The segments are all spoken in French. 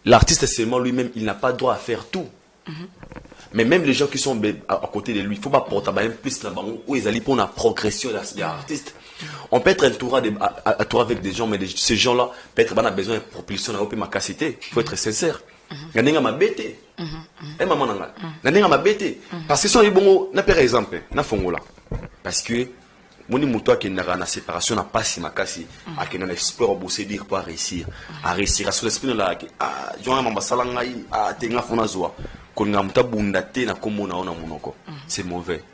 L'artiste seulement lui-même, il n'a pas droit à faire tout. Mais même les gens qui sont à côté de lui, il ne faut pas porter plus là-bas où ils allaient pour la progression de l'artiste. On peut être entouré avec des gens, mais ces gens-là, peut-être qu'on a besoin de propulsion, on peut m'accasiter. Il faut être sincère. Il y a ma bête. Parce que si on est bon, par exemple, parce que mon mouton qui n'a pas de séparation, n'a pas si makasi, a qui n'a l'espoir de bosser dire pour réussir, à réussir à se l'esprit là, ah, Jean Mamba Salangai, ah, tenga fonazoa, qu'on a muta bundate na komo na ona monoko, c'est mauvais.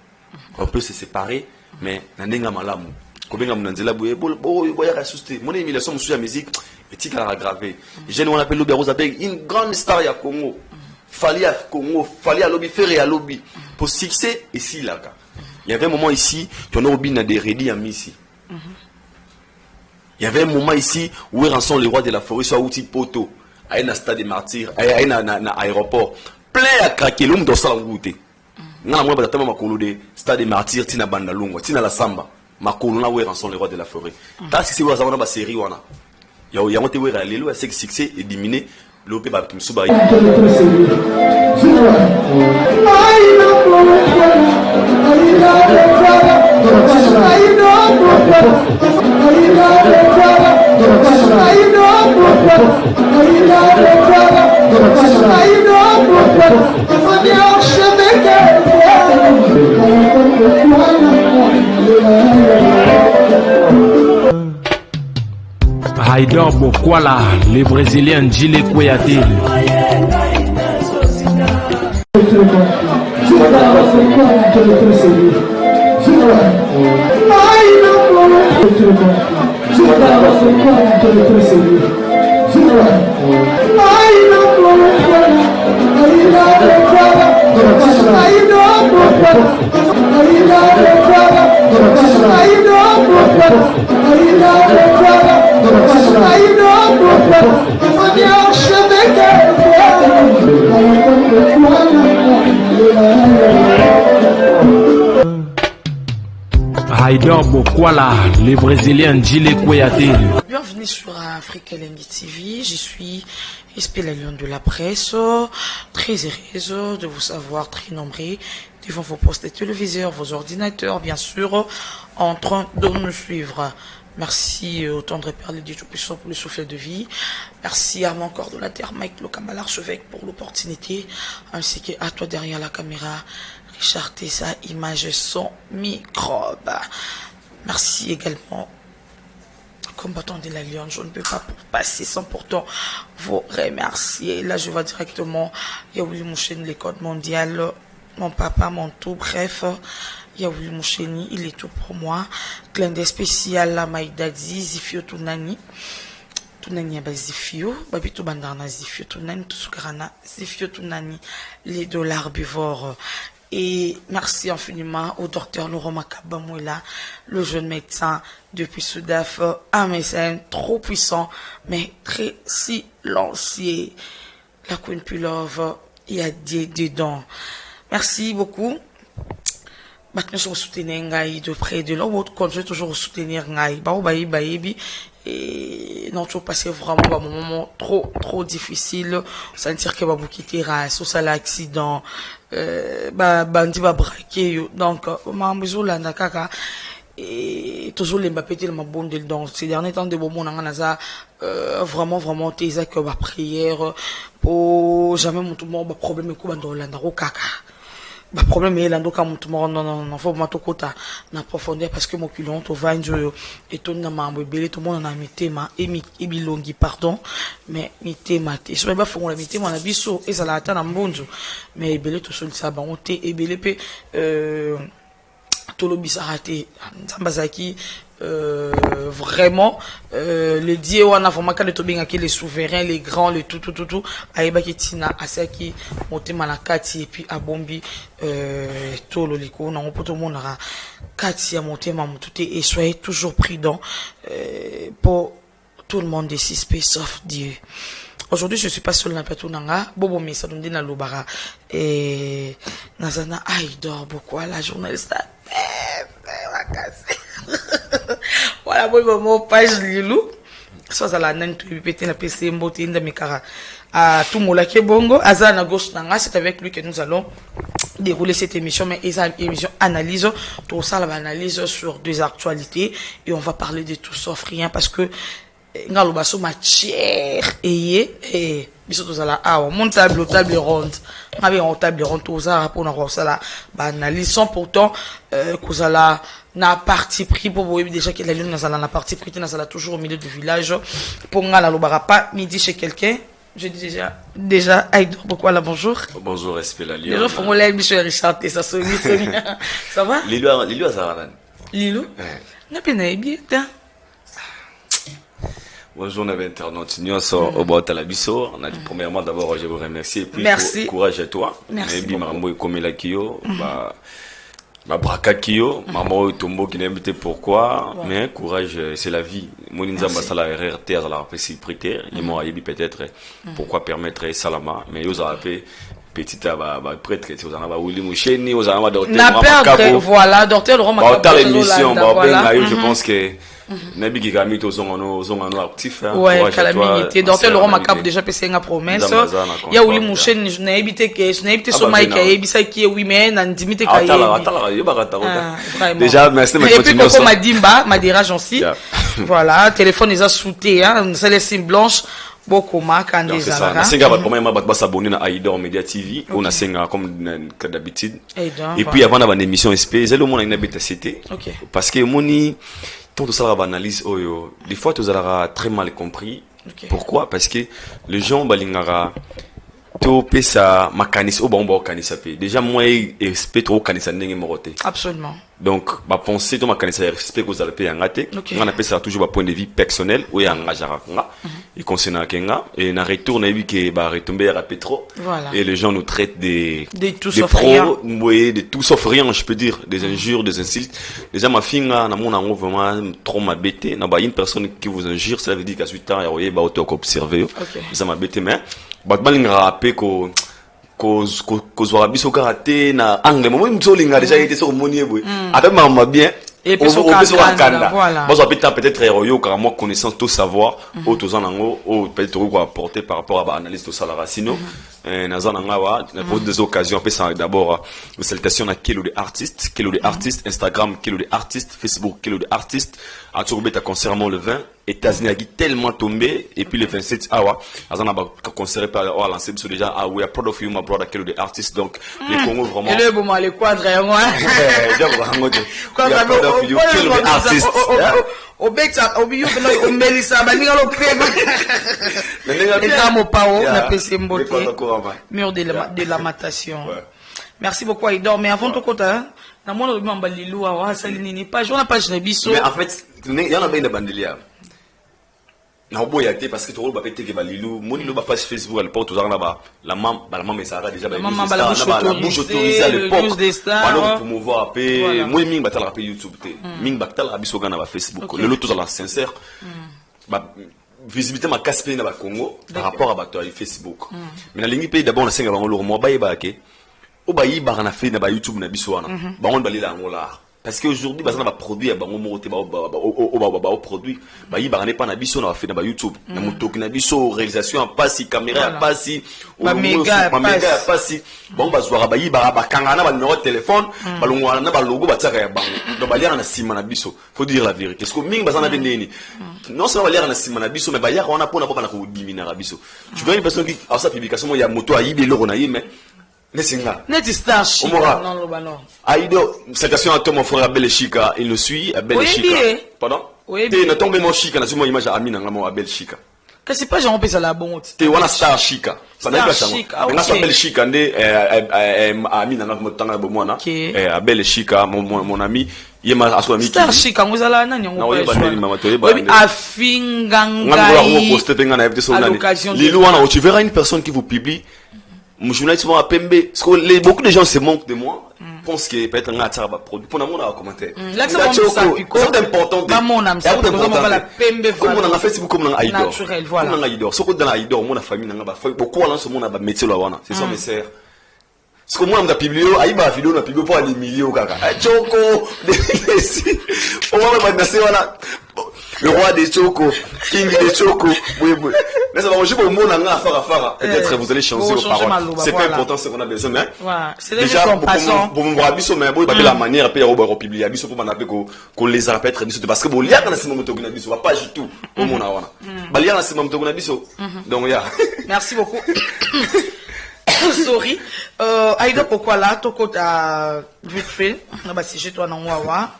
On peut se séparer, mais n'enga malamu. Kobenga mnanzela boye, boya rasuste. Mon émulation sur la musique, est-il à aggraver. J'ai nous on appelle Lobby Rosabeg, une grande star à Congo. Fallait à Congo, fallait à lobby, faire à lobby. Pour succès, ici là. Il y avait un moment ici, tu en as oublié des rédits à ici. Il y avait un moment ici où ils sont les rois de la forêt, soit outil poteau, à un stade des martyrs, à un aéroport. Plein à craquer, l'homme doit s'en goûter. N'a moi battement ma colo de stade des martyrs, tina banda lunga, tina la samba. Ma colo là où ils sont les rois de la forêt. Parce que c'est où ils ont série wana. Il y a un où ils sont les succès et diminuer. L'OP va tout souba. Haïdor Bokwala, le Brésilien Gilles Kouyaté. Haïdor Bokwala, le Brésilien Gilles Kouyaté. Bienvenue sur Africa Lengi TV, je suis Espé la Lion de la presse, très heureuse de vous savoir très nombreux devant vos postes de téléviseurs, vos ordinateurs, bien sûr, en train de nous suivre. Merci au tendre Père de Dieu Tout-Puissant pour le souffle de vie. Merci à mon coordonnateur Mike Lokamba l'archevêque pour l'opportunité, ainsi qu'à toi derrière la caméra, Richard Tessa, image son microbe. Merci également, combattant de la Lyon. Je ne peux pas passer sans pourtant vous remercier. Là, je vais directement, Yaouli Moucheni, les codes mondiales, mon papa, mon tout, bref. Yaouli Moucheni, il est tout pour moi. Clin d'œil spécial à Maïdadi, Zifio Tunani. Tunani aba Zifio, Babito Bandarna Zifio Tunani, Tusukarana Zifio Tunani, les dollars buvores. Et merci infiniment au docteur Laurent Makabamouela, le jeune médecin depuis Soudaf, un médecin trop puissant, mais très silencieux. La Queen Pulove, il y a des dedans. Merci beaucoup. Maintenant, je vous soutenir Ngaï de près et de loin. Quand je vais toujours soutenir Ngaï, et non, tu vas passer vraiment un moment trop difficile. Sentir que va vous quitter, ou ça l'accident, bandi va braquer. Donc, ma maison là, nakaka. Et toujours les Mbappé, ma bonne dedans. Ces derniers temps, de moments, on a vraiment, tes que ma prière pour jamais mon tout monde, problème, coup, dans l'andro kaka. Bah problème est là donc à mon tour non faut ma tokota na profondeur parce que mon culon to va et ton na mambo belé tout le monde en a mis tema et bilongi pardon mais mi tema te je vais pas faire la mi tema na biso et ça la atteindre mbonjo mais belé tout seul ça ba on te et belé pe tolo bisarate nzambazaki vraiment le dieu wana vraiment quand le tobinga qui les souverains les grands le tout aïba kitina asaki motema na kati et puis abombi tolo liko na poto monara kati ya motema mututé et soyez toujours prudents pour tout le monde est suspect sauf Dieu. Aujourd'hui, je suis pas seul dans plateau nanga. Bobo mais ça donne na lobara et nazana Haïdor Bokwala la journaliste. Voilà, moi mon page Lilou. soit à la nane, tu peux la PC, mboté, ndamikara. À tout moula qui est bongo, Azana gauche nanga, c'est avec lui que nous allons dérouler cette émission, mais ils ont une émission analyse, tout ça, l'analyse sur des actualités, et on va parler de tout sauf rien, parce que, ngalo baso matière, et, biso tout ça là, mon table ronde, on table ronde, tout ça, pour nous ça là, analyse, sans pourtant, que ça là, na parti pris pour vous déjà que la lune na parti pris na toujours au milieu du village pour ngala lobara pas midi chez quelqu'un. Je dis déjà Aïdo, pourquoi là bonjour. Bonjour respect la lune. Les gens font mon lait Michel Richard ça sonne. Ça va? Lilo Azaralan. Lilo? Na pena bien. Bonjour nos internautes, nous sommes au bord de la bisso. On a dit premièrement d'abord je vous remercie et puis merci. Courage à toi. Merci. Et puis comme la kio ma braka kio maman tombo qui n'aime pas pourquoi mais courage c'est la vie mon nzamba sala RRT à la réciprocité ils m'ont dit peut-être pourquoi permettre salama mais ils ont appelé petit à prêtre que vous en avez Willy Moucheni vous en avez docteur voilà docteur Laurent Macabo l'émission je pense que Nabi qui a mis aux zones actifs. Ouais, calamité. Docteur Laurent Macabo déjà passé une promesse. Il y a Willy Mouchen, je n'ai évité que je n'ai évité son mic, il y a qui oui mais n'intimité qu'il y a. Déjà merci de et puis Coco Madimba, Madira Jansi. Voilà, téléphone les a souté hein, c'est les signes blanches. Beaucoup marque en des années. C'est ça. Pour moi, je vais s'abonner à Aidor Media TV. On a comme d'habitude. Et puis avant d'avoir une émission SP, c'est le monde qui a été cité. Parce que moni tout ça va analyse des fois tout ça très mal compris. Pourquoi? Parce que les gens balingara to pesa makanis au bon kanisa pe déjà moi respect trop kanisa ndenge moroté absolument donc ma pensée to makanisa respect que vous allez payer ngate on appelle ça toujours point de vue personnel ou engagera nga et concernant kenga et na retour na bi que ba retomber à pétro et les gens nous traitent des pros de tout sauf rien je peux dire des injures des insultes déjà ma finga na mon ango vraiment trop m'abêté na ba une personne qui vous injure ça veut dire qu'à 8 ans ya oye ba auto observer ça m'abêté mais balinga rappé ko zwara biso karaté na angle mo mzolinga déjà été sur monier boy avec maman bien et puis so kanda voilà moi peut-être yo car moi connaissance tout savoir autos en ango ou peut-être quoi apporter par rapport à l'analyse de ça la racino nazana ngawa pour des occasions après ça d'abord salutation à Kilo de artistes Instagram Kilo de artistes Facebook Kilo de artistes à Tourbe ta concert le 20 États-Unis a tellement tombé et puis le 27 awa azana ba concert par lancer déjà we are proud of you my brother Kilo de artistes donc les Congo vraiment et le bon les quadres moi au Bexa au bio au Melissa baninga lo pego et damo pao na PC mboté mur de lamentation merci beaucoup Aidor mais avant tout compte na mona lo mamba lilu wa salinini page on a page na biso mais en fait il y en a bien de bandelia na boyate parce que tout le bapete que balilu moni lo ba page Facebook à l'époque tout ça là la maman mais ça déjà la bouche autorisée à l'époque alors pour promouvoir après moi ming batala après YouTube té ming batala biso gana ba Facebook le tout ça là sincère ba visibilité ma casse na ba Congo par rapport à bato Facebook mais na lingi pays d'abord na senga bango lo mo ba ke o ba yi ba na fait na ba YouTube na biso wana ba on balila ngola parce que aujourd'hui bazana ba produit ya bango moté ba produit ba yi ba ne pas na biso na fait na ba YouTube na motoki na biso réalisation pas si caméra pas si ba méga pas si bon ba zwara ba yi ba kangana ba numéro de téléphone ba longwana na ba logo ba tsaka ya bango donc ba lira na sima na biso faut dire la vérité parce que ming bazana bendeni non seulement ba lira na sima na biso mais ba yaka wana pona na ko dimina na biso tu vois une personne qui a sa publication ya moto a yibe loro na yime Nessinga. Neti star chica. Non, le ballon. Aïdo, salutations à toi mon frère Abel Chica, il nous suit, Abel Chica. Pardon? Oui. T'es na tombé mon Chica, na sur mon image à Amina ngamo Abel Chica. Que c'est pas Jean Pesa la bon. T'es wana star Chica. Ça n'a pas changé. Na sa Abel Chica ndé Amina ngamo tanga bomwana. Abel Chica mon ami, yema aso ami. Star Chica ngozala nani ngo. Na oye bandeli mama toye ba. Oui, afinganga. Ngamo poster penga na FT so nani. Lilo wana tu verras une personne qui vous publie journaliste vont à Pembe. Beaucoup de gens se moquent de moi. Pensent que peut-être un gars va produire. Pour nous, on a commenté. C'est important. Comme on a Facebook, comme on a Aidor. Naturel, voilà. Comme on a Aidor. Ce que dans Aidor, mon famille n'a pas fait. Beaucoup à ce monde a métier là, c'est ça mes sœurs. Ce que moi on a publié, Aïba vidéo on a publié pour des milliers au caca. Choco, on va mettre ça voilà. Le roi des Choko, King des Choko. Oui, oui. Mais ça va manger pour le monde en affaire. Peut-être vous allez changer vos paroles. C'est pas important ce qu'on a besoin, mais. C'est déjà, pour mon bras, biso, mais bon, il la manière, puis il va publier, biso, pour m'appeler qu'on les a peut-être biso, parce que bon, il y a dans ce moment où on a biso, va pas du tout, au monde à il y a dans ce moment où on a biso. Donc, il y a. Merci beaucoup. Sorry. Aïda, pourquoi là, ton côté à vite fait, bah, si j'ai toi, non, wawa.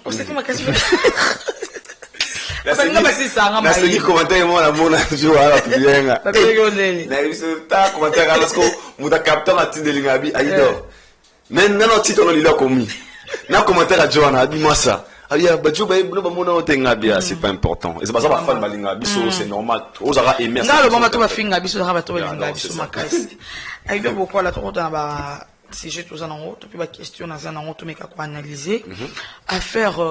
On sait comment qu'est-ce que nasiki commentaire moi na mona toujours ala tuyenga na resultat commentaire ala sko muta capteur atindelinga bi aido men nano titre no lila komi na commentaire a Joanna abi moi ça aya bajo ba no ba mona otenga bia c'est pas important et c'est pas ça ba fan balinga biso c'est normal ozara aimer ça le moment to ba finga biso za ba to balinga biso makasi aido pourquoi la to na ba si j'ai tout ça en haut puis ba question na ça en haut to meka ko analyser à faire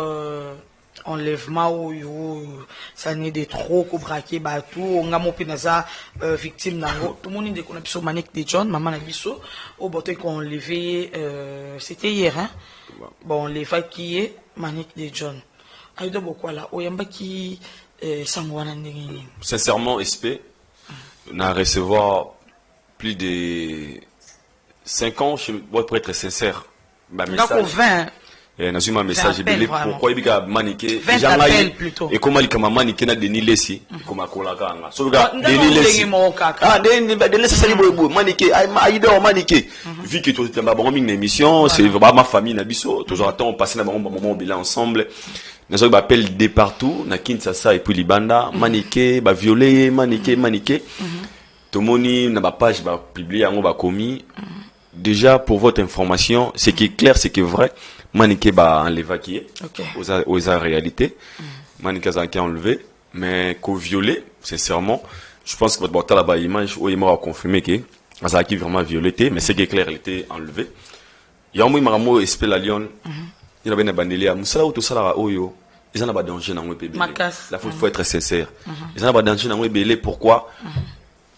enlèvement ou ça n'est des trop ko braquer bateau on a mopé naza victime nango tout le monde dit qu'on a biso Manick de John maman na biso au boté qu'on enlevé c'était hier hein bon les faits qui est Manick de John aido beaucoup là oyamba qui sangwana ndengeni sincèrement SP na recevoir plus de 5 ans pour être sincère ma message 20 dans un message pourquoi il y a maniqué et comment il a maniqué na Denis Lessi comme à Kolakanga so Denis Lessi Denis Lessi c'est bon maniqué aïda maniqué vu que tu as bon une émission c'est vraiment ma famille na biso toujours attend passer na bon moment bilan ensemble nous avons appel de partout na Kinshasa et puis Libanda maniqué ba violé maniqué tout le monde na ba page ba publier on va commis déjà pour votre information ce qui est clair c'est que vrai Maniké ba enlevé qui est aux réalité Maniké a été enlevé mais qu'au violé sincèrement je pense que votre boîte là-bas image où il m'a confirmé que ça a été vraiment violé mais c'est qui est clair il était enlevé il y a un moment où SP la Lyon il y a bien bandelier musala ou tout ça là oyo ils en a pas danger dans le PB la faut être sincère ils en a pas danger dans le PB pourquoi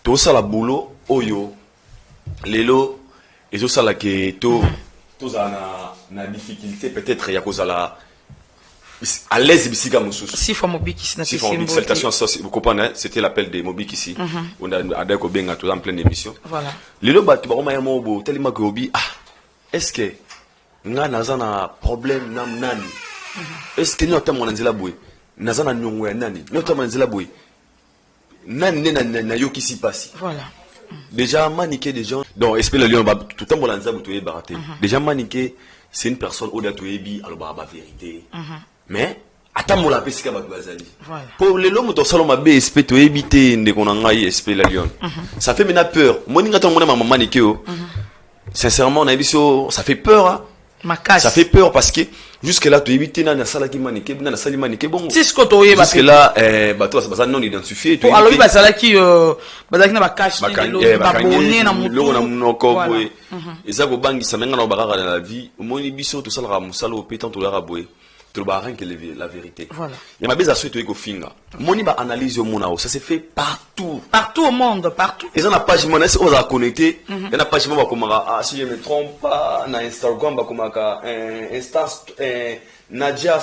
tout ça la boulot oyo lelo et tout ça là que tout na difficulté peut-être il y a cause à l'aise bisika mususu si fois mobiki na salutations vous comprenez c'était l'appel de mobiki ici on a adako benga tout en pleine émission voilà lelo ba tu ba ma mobo tellement que obi est-ce que nga nazana problème nam nani est-ce que nous tamona nzela boy nazana nyongo ya nani nous tamona nzela boy nani na yoki si pasi voilà déjà maniqué des gens donc espèce le lion tout temps bolanza butoye baraté déjà maniqué c'est une personne au datoyebi alors ba vérité mais attends la pesika ba bazali pour les lomo to saloma be espèce to éviter ndeko na ngai espèce la lion ça fait maintenant peur moi ninga to mona maman maniqué sincèrement na biso ça fait peur hein ça fait peur parce que jusque là tu éviter na sala ki maniqué na sala maniqué bon c'est ce que tu parce que là bato ça non identifié tu alors ba sala ki bazaki na ba cache ba bonné na mutu na munoko boy eza ko bangi ça menga na bakaka na la vie moni biso to sala musala au pétant to la boy to ba rien que la vérité voilà il y a ma beza souhaité ko finga moni ba analyse au monao ça se fait partout au monde partout et ça na page mon est on a connecté et na page ba komaka si je me trompe pas na Instagram ba komaka Insta Nadia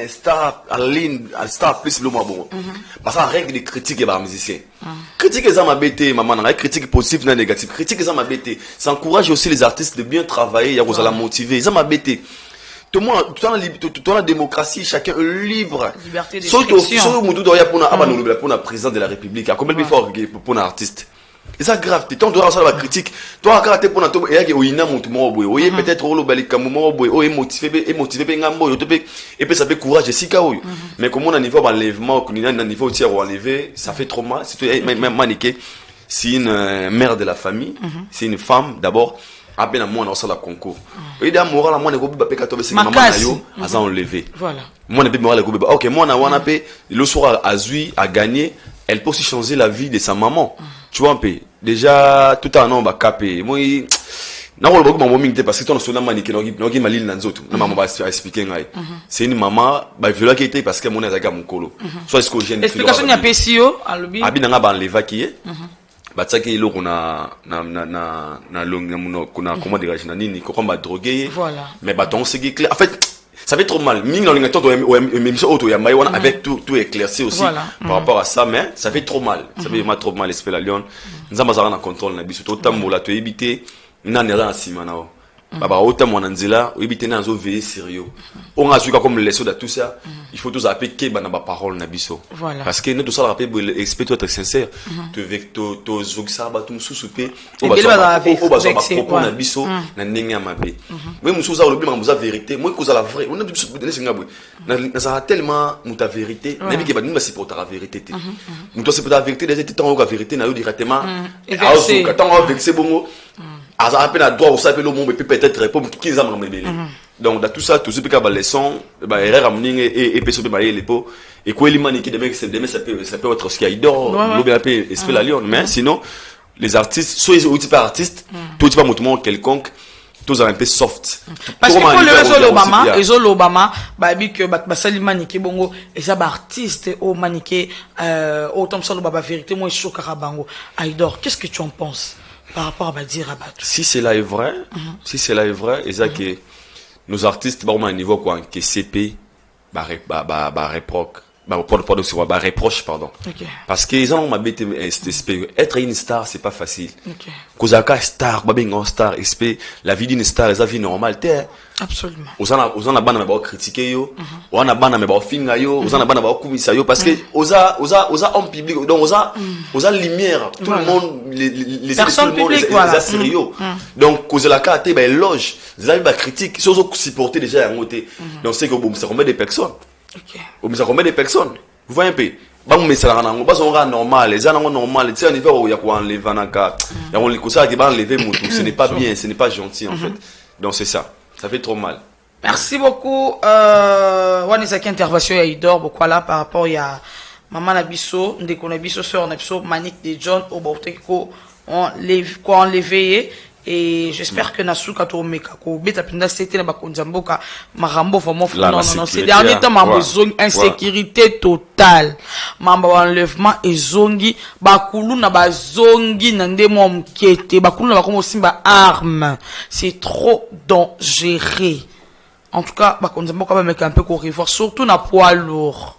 star Aline star plus le mois bon parce que règle de critique et ba musicien critique ça m'a bêté maman na critique positive na négative critique ça m'a bêté ça encourage aussi les artistes de bien travailler ya la motiver ça m'a bêté tout le monde tout la démocratie chacun libre liberté d'expression surtout mutu doya pour na président de la République à combien de fois pour un artiste et ça grave tu dois recevoir la critique toi quand pour na to et que oyina mutu mo boy oye peut-être o lo balika mo boy o motivé ngambo yo topé et puis ça fait courage sika oyo mais comme on a niveau enlèvement qu'on a niveau tir enlevé ça fait trop mal c'est même maniqué c'est une mère de la famille c'est une femme d'abord appelle à moi dans la concours et d'un moral à moi ne gobi ba peka to be maman na yo aza enlevé voilà moi ne be moral gobi OK moi na wana pe le soir azui a gagné elle peut aussi changer la vie de sa maman tu vois un peu déjà tout un an ba capé moi na ko beaucoup maman mingte parce que ton sona manique no gi malil na nzoto na maman ba expliquer ngai c'est une maman ba viola qui était parce que mon azaka mon kolo soit est-ce que j'ai une explication ya pesio alobi abi na ba enleva qui est bataki iloko na longa muno kuna comment dire na nini ko komba droguer voilà mais baton c'est clair en fait ça fait trop mal. Ming dans l'émission auto ya maïwana avec tout éclairci aussi par rapport à ça, mais ça fait trop mal. Ça fait vraiment trop mal l'esprit la lion. Nous avons un contrôle na biso to tamola to éviter na nera sima na o. Baba autant mon anzela, éviter na zo veiller sérieux. On a joué comme les de tout ça. Il faut tous appeler que na ba parole na biso. Parce que nous tout ça rappeler expect être sincère. Te avec to zogsa ba tout sousouper. On va propos na biso na ndenge mabe. Moi musuza le bien la vérité, moi cause la vraie. On a biso donner singa boy. Na ça tellement muta vérité, na bi ke ba nous c'est pour ta vérité. Nous doit c'est pour ta vérité, des temps la vérité na yo directement. Azuka tant on vexer bongo. À peine à droit, on s'appelle le monde, mais peut-être répondre qui les a ramené. Donc, dans tout ça, tout ce qui est la leçon, erreur ramener et personne peut les pots. Et quoi, les maniques de mecs, ça peut être ce qu'il y a d'or, l'OBAP, esprit la Lyon. Mais sinon, les artistes, soit ils sont pas artistes, tout pas mouvement quelconque, tous un peu soft. Parce que pour le réseau l'Obama, bah, que, bah, sali manique bongo, et ça, bah, artiste, au manique, autant ça, l'Obama vérité, moi, je suis au Karabango. Aïdor, qu'est-ce que tu en penses? Par rapport à dire Rabat. Si cela est vrai, si cela est vrai, et ça que nos artistes, bah, au niveau quoi, que CP, reproche, pardon. Parce que ils ont ma bête, être une star, c'est pas facile. Kozaka star, babingo star, la vie d'une star, c'est la vie normale, t'es. Absolument. Aux en a ban à critiquer yo, aux en a ban à finga yo, aux en a ban à kumisa yo, parce que aux en public, donc aux lumière, tout le monde, les personnes publiques, voilà. Sérieux. Donc, cause la carte, ben, loge, les amis, critique, si on supporter déjà à côté. Donc, c'est que bon, ça remet des personnes. Bon, ça remet des personnes. Vous voyez un peu? Bon, mais ça n'a pas normal, les gens normal, tu sais, un niveau où il y a quoi enlever naka, il y a on les causa qui va enlever moutou, ce n'est pas bien, ce n'est pas gentil, en fait. Donc, c'est ça. Ça fait trop mal. Merci beaucoup. On est avec intervention à Idor, beaucoup là par rapport à Maman Nabiso, Ndeko Nabiso, Sœur Nabiso, Manik de John, Oboteko, on l'éveillé. Et j'espère que Nasuka to Mekako, Beta Pinda, c'était la Bakonzamboka, Marambo, vraiment, non, ces derniers temps, ma zone insécurité totale. Mamba enlèvement et zongi, Bakulu na ba zongi, nande mom kete, Bakulu na bakomo simba arme. C'est trop dangereux. En tout cas, Bakonzamboka va mettre un peu corrivoir, surtout na poids lourd.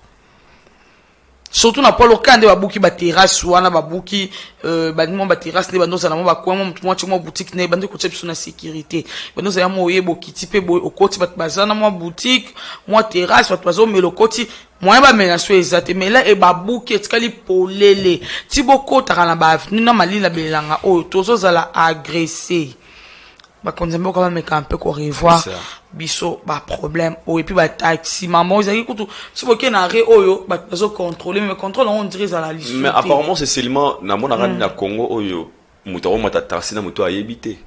Surtout na polo kande babuki ba terrasse wana babuki banimo ba terrasse ne bando zala mo ba kwa mo boutique ne bando ko tsepiso na sécurité bando zala mo yebo kiti pe boy okoti bat bazana mo boutique mo terrasse bat bazo melokoti mo ba menaso ezate mais là e babuki etikali polele tiboko takana ba avenue na malila belanga o tozo zala agressé ba konzembo quand même un peu ko revoir biso ba problème o et puis ba taxi maman ils ont tout si vous na re oyo ba zo contrôler mais contrôle on dirait à la liste mais apparemment c'est seulement na mona rani na Congo oyo muto o mata taxi na muto a yebité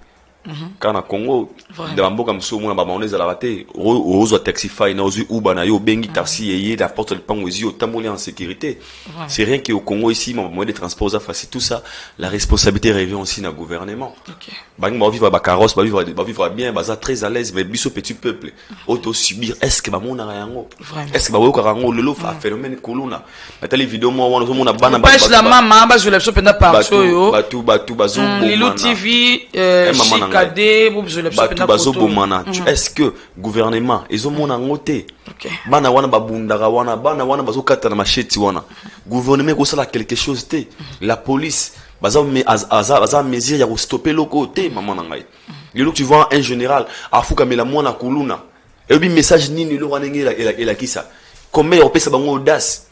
quand na Congo de la mboka mso mona ba maoneza la raté ozo taxify na ozo uba na yo bengi taxi yeye la porte de pango ozo tamboli en sécurité c'est rien que au Congo ici mon moyen de transport ça facile tout ça la responsabilité revient aussi na gouvernement ba vivre ba carrosse ba vivre bien ba très à l'aise mais biso petit peuple auto subir est-ce que ba mona yango est-ce que ba wo karango lelo fa phénomène koluna na tele vidéo moi on mona bana ba la maman ba je le so penda par yo batu bazo Lilo TV est-ce que gouvernement ils ont mon angoté bana wana babundaka wana bana wana bazokata na macheti wana gouvernement ko sala quelque chose té la police baza mesure ya ko stopper le côté maman ngai lelo tu vois un général afuka mela mwana kuluna et bi message nini lo wanengela ela kisa comment on peut ça bango audace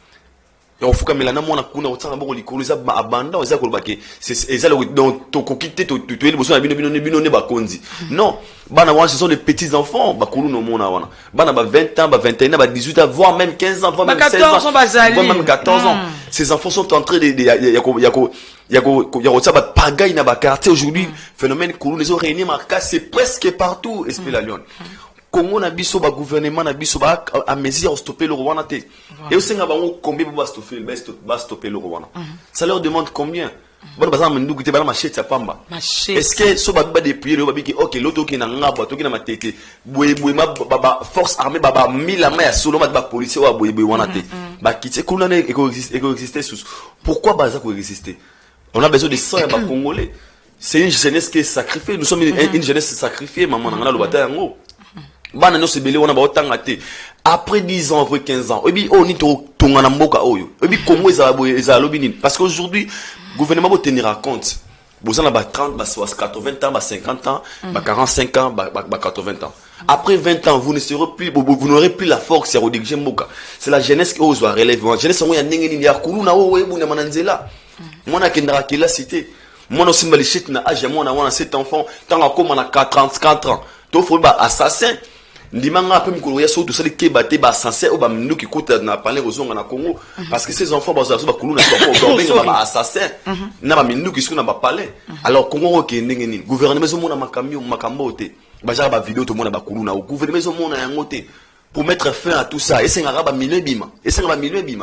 on fuka mela na mwana kuna otanga boko likolo za abanda oza ko bake c'est ça le donc to kokite to le besoin bino ne bakonzi non bana wana ce sont des petits enfants bakulu no mona wana bana ba 20 ans ba 21 ans ba 18 ans voire même 15 ans voire même 16 ans voire même 14 ans ces enfants sont en train de yako ça ba pagaille na ba quartier aujourd'hui phénomène kulu les ont réunis marqué c'est presque partout esprit la Lyon Congo na biso ba gouvernement na biso ba a mesure à stopper le Rwanda té et aussi nga bango combien ba stopper le Rwanda ça leur demande combien bon bazan mendu gute bana machete pamba est-ce que so ba depuis le babiki OK l'auto qui na ngaba to ki na matete boye ba force armée ba mille la main solo ba policier wa boye wana té ba kiti kuna ne exister sous pourquoi baza ko exister on a besoin de sang ya ba congolais c'est une jeunesse qui est sacrifiée nous sommes une jeunesse sacrifiée maman na lo bata yango bana no se belé on a ba otanga te après 10 ans après 15 ans obi on ni to tongana mboka oyo obi Congo eza lobini parce qu'aujourd'hui gouvernement va tenir compte vous en avez 30 80 ans 50 ans 45 ans 80 ans après 20 ans vous ne serez plus vous n'aurez plus la force à rediriger mboka c'est la jeunesse qui ose relever la jeunesse on ya ndenge ni ya kuluna o ebu na mananzela mwana kendra kila cité mwana simbali shit na âge mwana wana cet enfant tant comme on a 34 ans to faut ba assassin ndimanga pe mikolo ya so to sali ke bate ba assassin o ba mnuki kuta na parler ozonga na Congo parce que ces enfants ba kuluna to ba assassin na ba mnuki siko na ba parler alors Congo ke ndenge ni gouvernement zo mona makambo te ba ja ba vidéo to mona ba kuluna o gouvernement zo mona yango te pour mettre fin à tout ça et c'est ngara ba milieu bima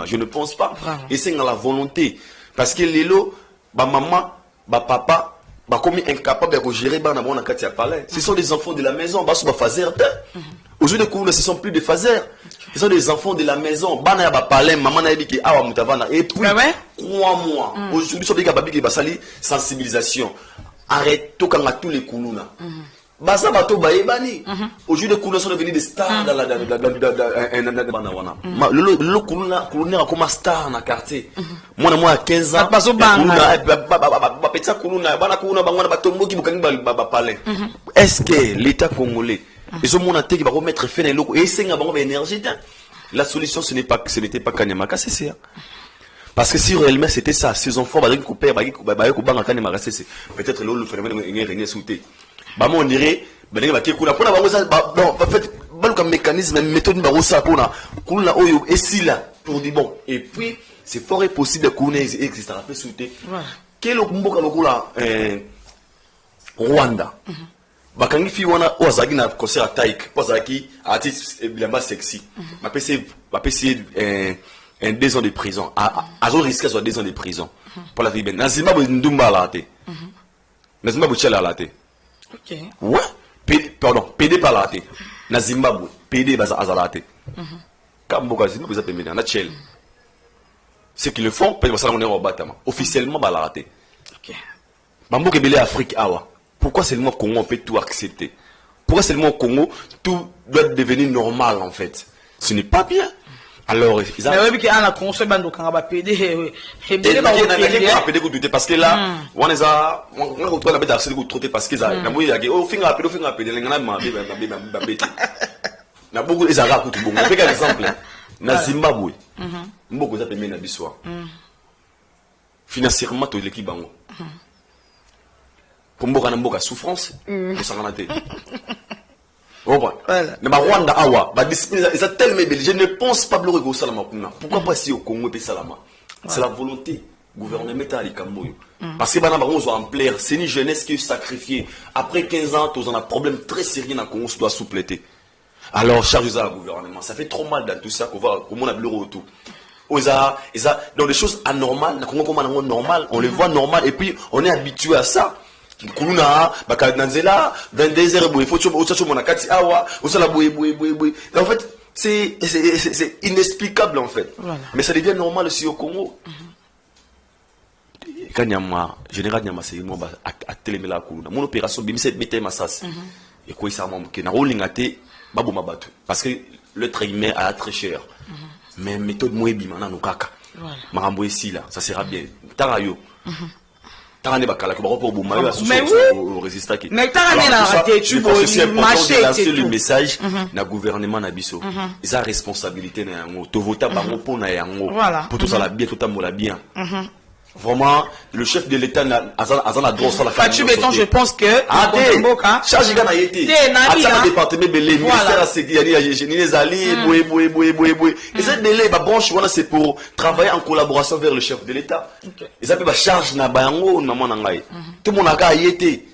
je ne pense pas et c'est la volonté parce que lelo ba maman ba papa bah comme incapable de gérer bah na kati ya palais ce sont des enfants de la maison bah so ba fazer aujourd'hui ce sont plus des fazer ce sont des enfants de la maison bah na ya ba palais maman na yebiki awa mutavana et puis 3 mois aujourd'hui so bika babiki basali sensibilisation arrête to kanga tous les kuluna basa bato bayebani aujourd'hui les kuluna sont devenus des stars dans la le kuluna comme star na quartier moi à 15 ans petit kuluna bana kuluna bangwana batomboki bukangi ba palais est-ce que l'état congolais ils ont mon attaque qui va remettre fin à l'eau et c'est un bon énergie la solution ce n'était pas Kanyamaka c'est ça parce que si réellement c'était ça ces enfants ba couper ba banga Kanyamaka c'est peut-être le phénomène est sauté bah moi on dirait ben ba kekuna pona bango ça bon en fait baluka mécanisme méthode ba rosa pona kuna oyo esila pour dire bon et puis c'est fort et possible qu'on existe à la sauté quel mboka lokula Rwanda bakangi fi wana ozaki na concert à Taïk ozaki artiste bilamba sexy ma PC un 2 ans de prison azo risquer soit 2 ans de prison pour la vie ben Nazima Ndumba la té Nazima Bouchela la té OK ouais pardon PD par la té na Zimbabwe PD baza azalate kamboka zino beza pembeni na Tchel ceux qui le font peut ça on est au batama officiellement balarate OK bamboka belé Afrique awa pourquoi seulement au Congo on peut tout accepter pourquoi seulement au Congo tout doit devenir normal en fait ce n'est pas bien alors ils mais oui que ana conseil bando kanga ba PD parce que là on les a on retrouve la bête assez de trotter parce que ça na moyi yake au finga PD ngana ma bête na beaucoup les arabes tout bon on fait un exemple na Zimbabwe mboko za pemena biswa financièrement to l'équipe bango pour mboka na mboka souffrance pour ça ngana te voilà. Mais Rwanda awa, ba discipline ils ont tellement belge. Je ne pense pas bloquer au salama kuna. Pourquoi pas si au Congo et salama? C'est la volonté gouvernementale à Likamboyo. Parce que bana bango zo en plaire, c'est une jeunesse qui est sacrifiée. Après 15 ans, tous on a un problème très sérieux dans Congo, on doit soupleter. Alors charge ça au gouvernement. Ça fait trop mal dans tout ça qu'on voit comment on a le retour. Dans des choses anormales, na Congo comme normal, on les voit normal et puis on est habitué à ça. Kuluna bakananzela 22h boy faut que mon akati awa osala boy en fait c'est inexplicable en fait voilà. Mais ça devient normal aussi au Congo Kanyama général Nyama c'est moi à télémela kuluna mon opération bimise bité massas et quoi ça mom que na rolingate baboma batu parce que le traitement a très cher mais méthode moi bima na nokaka marambo ici là ça sera bien tarayo mais résistant qui mais tu lancer le message na gouvernement na biso ils ont responsabilité na yango to vota bango pona yango pour tout ça la bien tout amola bien vraiment le chef de l'état azana droit ça la Fatou Béton je pense que charge gana yete azana département belé ministère à sécurité génie les alliés et cette belé ba branche voilà c'est pour travailler en collaboration vers le chef de l'état ils appellent ba charge na bango na mona ngai tout mon aka yete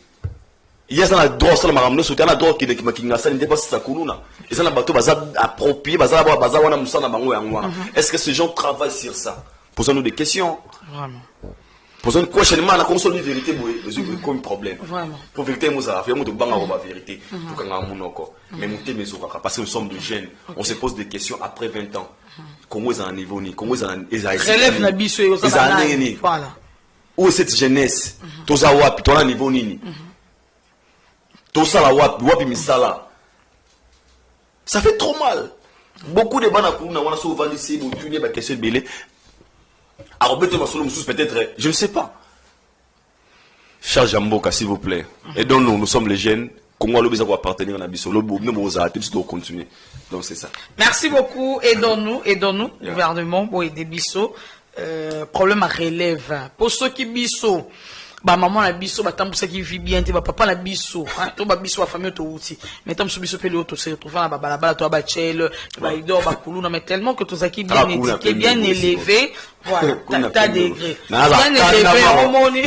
il y a ça droit ça la maramno soutien na droit qui kinga ça n'était pas ça kuluna et ça na bateau baza approprié baza wana musana bango yango est-ce que ces gens travaillent sur ça? Posons-nous des questions. Vraiment. Posons-nous questionnement, la console de vérité, comme problème. Vraiment. Pour vérité, nous avons fait la vérité. Pour qu'on ait un encore. Mais parce que nous sommes des jeunes. On se pose des questions après 20 ans. Comment ils ont un niveau ni? Comment ils ont un relève na biso et voilà. Où est cette jeunesse? Toza wapi, toi un niveau nini? Toza la wapi, wapi misala. Ça fait trop mal. Beaucoup de bandes on a souvent ici, vous tuez ma question belé. Alors peut-être, je ne sais pas. Cher Jamboka, s'il vous plaît. Et donc nous sommes les jeunes. Comment le besoin appartenir à Nabiso, le même aux artistes doivent continuer. Donc c'est ça. Merci beaucoup. Aidons-nous, gouvernement, pour aider Bisso. Problème à relève. Pour ceux qui Bisso, bah maman la Bisso, bah tant qui vit bien, bah papa la Bisso, hein, tout bah Bisso la famille tout aussi. Mais tant que Bisso peut l'autre, c'est retrouver la bala, toi bah Tchel, bah Idor, bah Koulouna, mais tellement que tous qui bien éduqué, bien élevé, voilà, t'as degré. Bien élevé, on moni.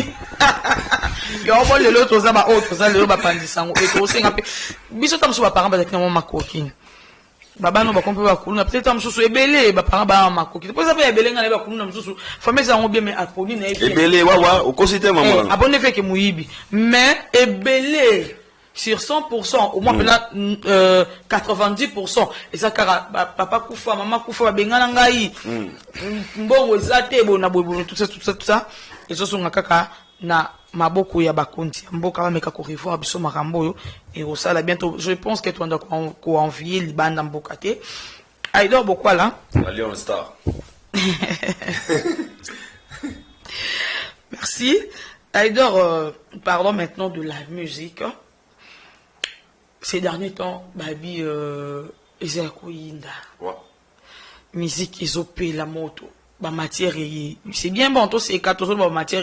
Il y a un l'autre, ça va autre, ça le va pandisango. Et aussi, Bisso tam sur parents, bah avec maman ma coquine. Baba no ba kompe ba kuluna peut-être am susu ebele ba parents ba ma coquine. Pour ça ba ebele ngale ba kuluna msusu. Famille ça on bien mais akoni na ebele. Ebele wa au consiste maman. Abonné fait que muibi. Mais ebele sur 100%, au moins là 90%. Et ça car papa kufa, maman kufa ba bengana ngai. Mbongo zate bona bobo tout ça. Et ça sont kaka na maboko ya bakonti mboka meka ko revoir biso makambo yo et au sala bientôt je pense que tu dois ko envier libanda mboka te Aidor bokwa là Lion Star. Merci Aidor, parlons maintenant de la musique. Ces derniers temps babi ezako yinda musique izopé la moto. Matière c'est bien bon tous ces 14 matière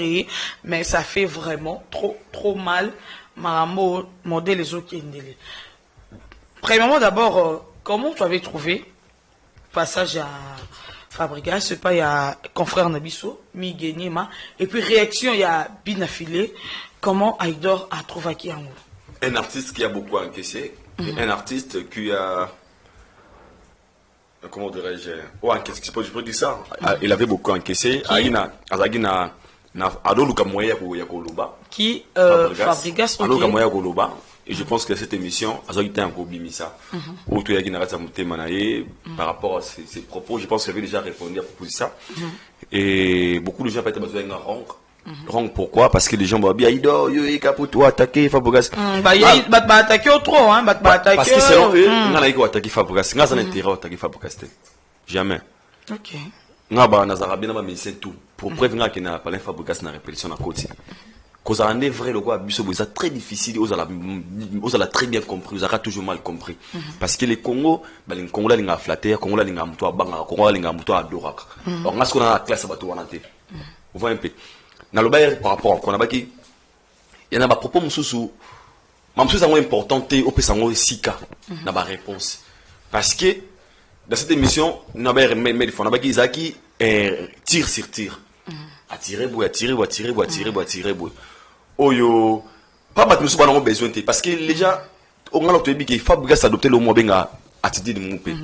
mais ça fait vraiment trop mal maramo modèle les autres. Premièrement d'abord comment tu avais trouvé passage à Fabregas, c'est pas il y a confrère Nabiso Migenima et puis réaction il y a Binafilé, comment Aidor a trouvé qui en un artiste qui a beaucoup encaissé, un artiste qui a comment dirais-je, je peux dire ça, il avait beaucoup encaissé. Qui Fabregas et je pense que cette émission a été un Bimisa. Par rapport à ses propos, je pense qu'il avait déjà répondu à propos de ça. Et beaucoup de gens ont été besoin d'un rang. Pourquoi? Parce que les gens vont bien, il dort, il capote, attaquer Fabregas. Attaquer trop, hein, parce que selon eux, on a attaqué Fabregas. On a un intérêt à attaquer Fabregas. Jamais. Ok. On a un bien tout. Pour prévenir qu'il n'y a pas Fabregas dans la répétition à côté. Cause en est vrai, le quoi, c'est très difficile, vous avez très bien compris, vous avez toujours mal compris. Parce que les Congo, les Congolais, ils ont flatté, les Congolais, ils ont moutou à Banga, les Congolais, ils ont moutou à Dorak. Alors, on a ce qu'on a la classe à Batou Wanate. Vous voyez un peu. Dans le bail, par rapport à qu'on a baki, il y en a des propos, moussou, mamsou, c'est important, au peu, c'est sika, dans ma réponse. Parce que, dans cette émission, on a baki, Isaki, tir sur tir. Attirer, boue. Oh yo, pas battre nous pas besoin parce que les gens, on a l'autre qu'il faut adopter le mot benga attitude de mon pays.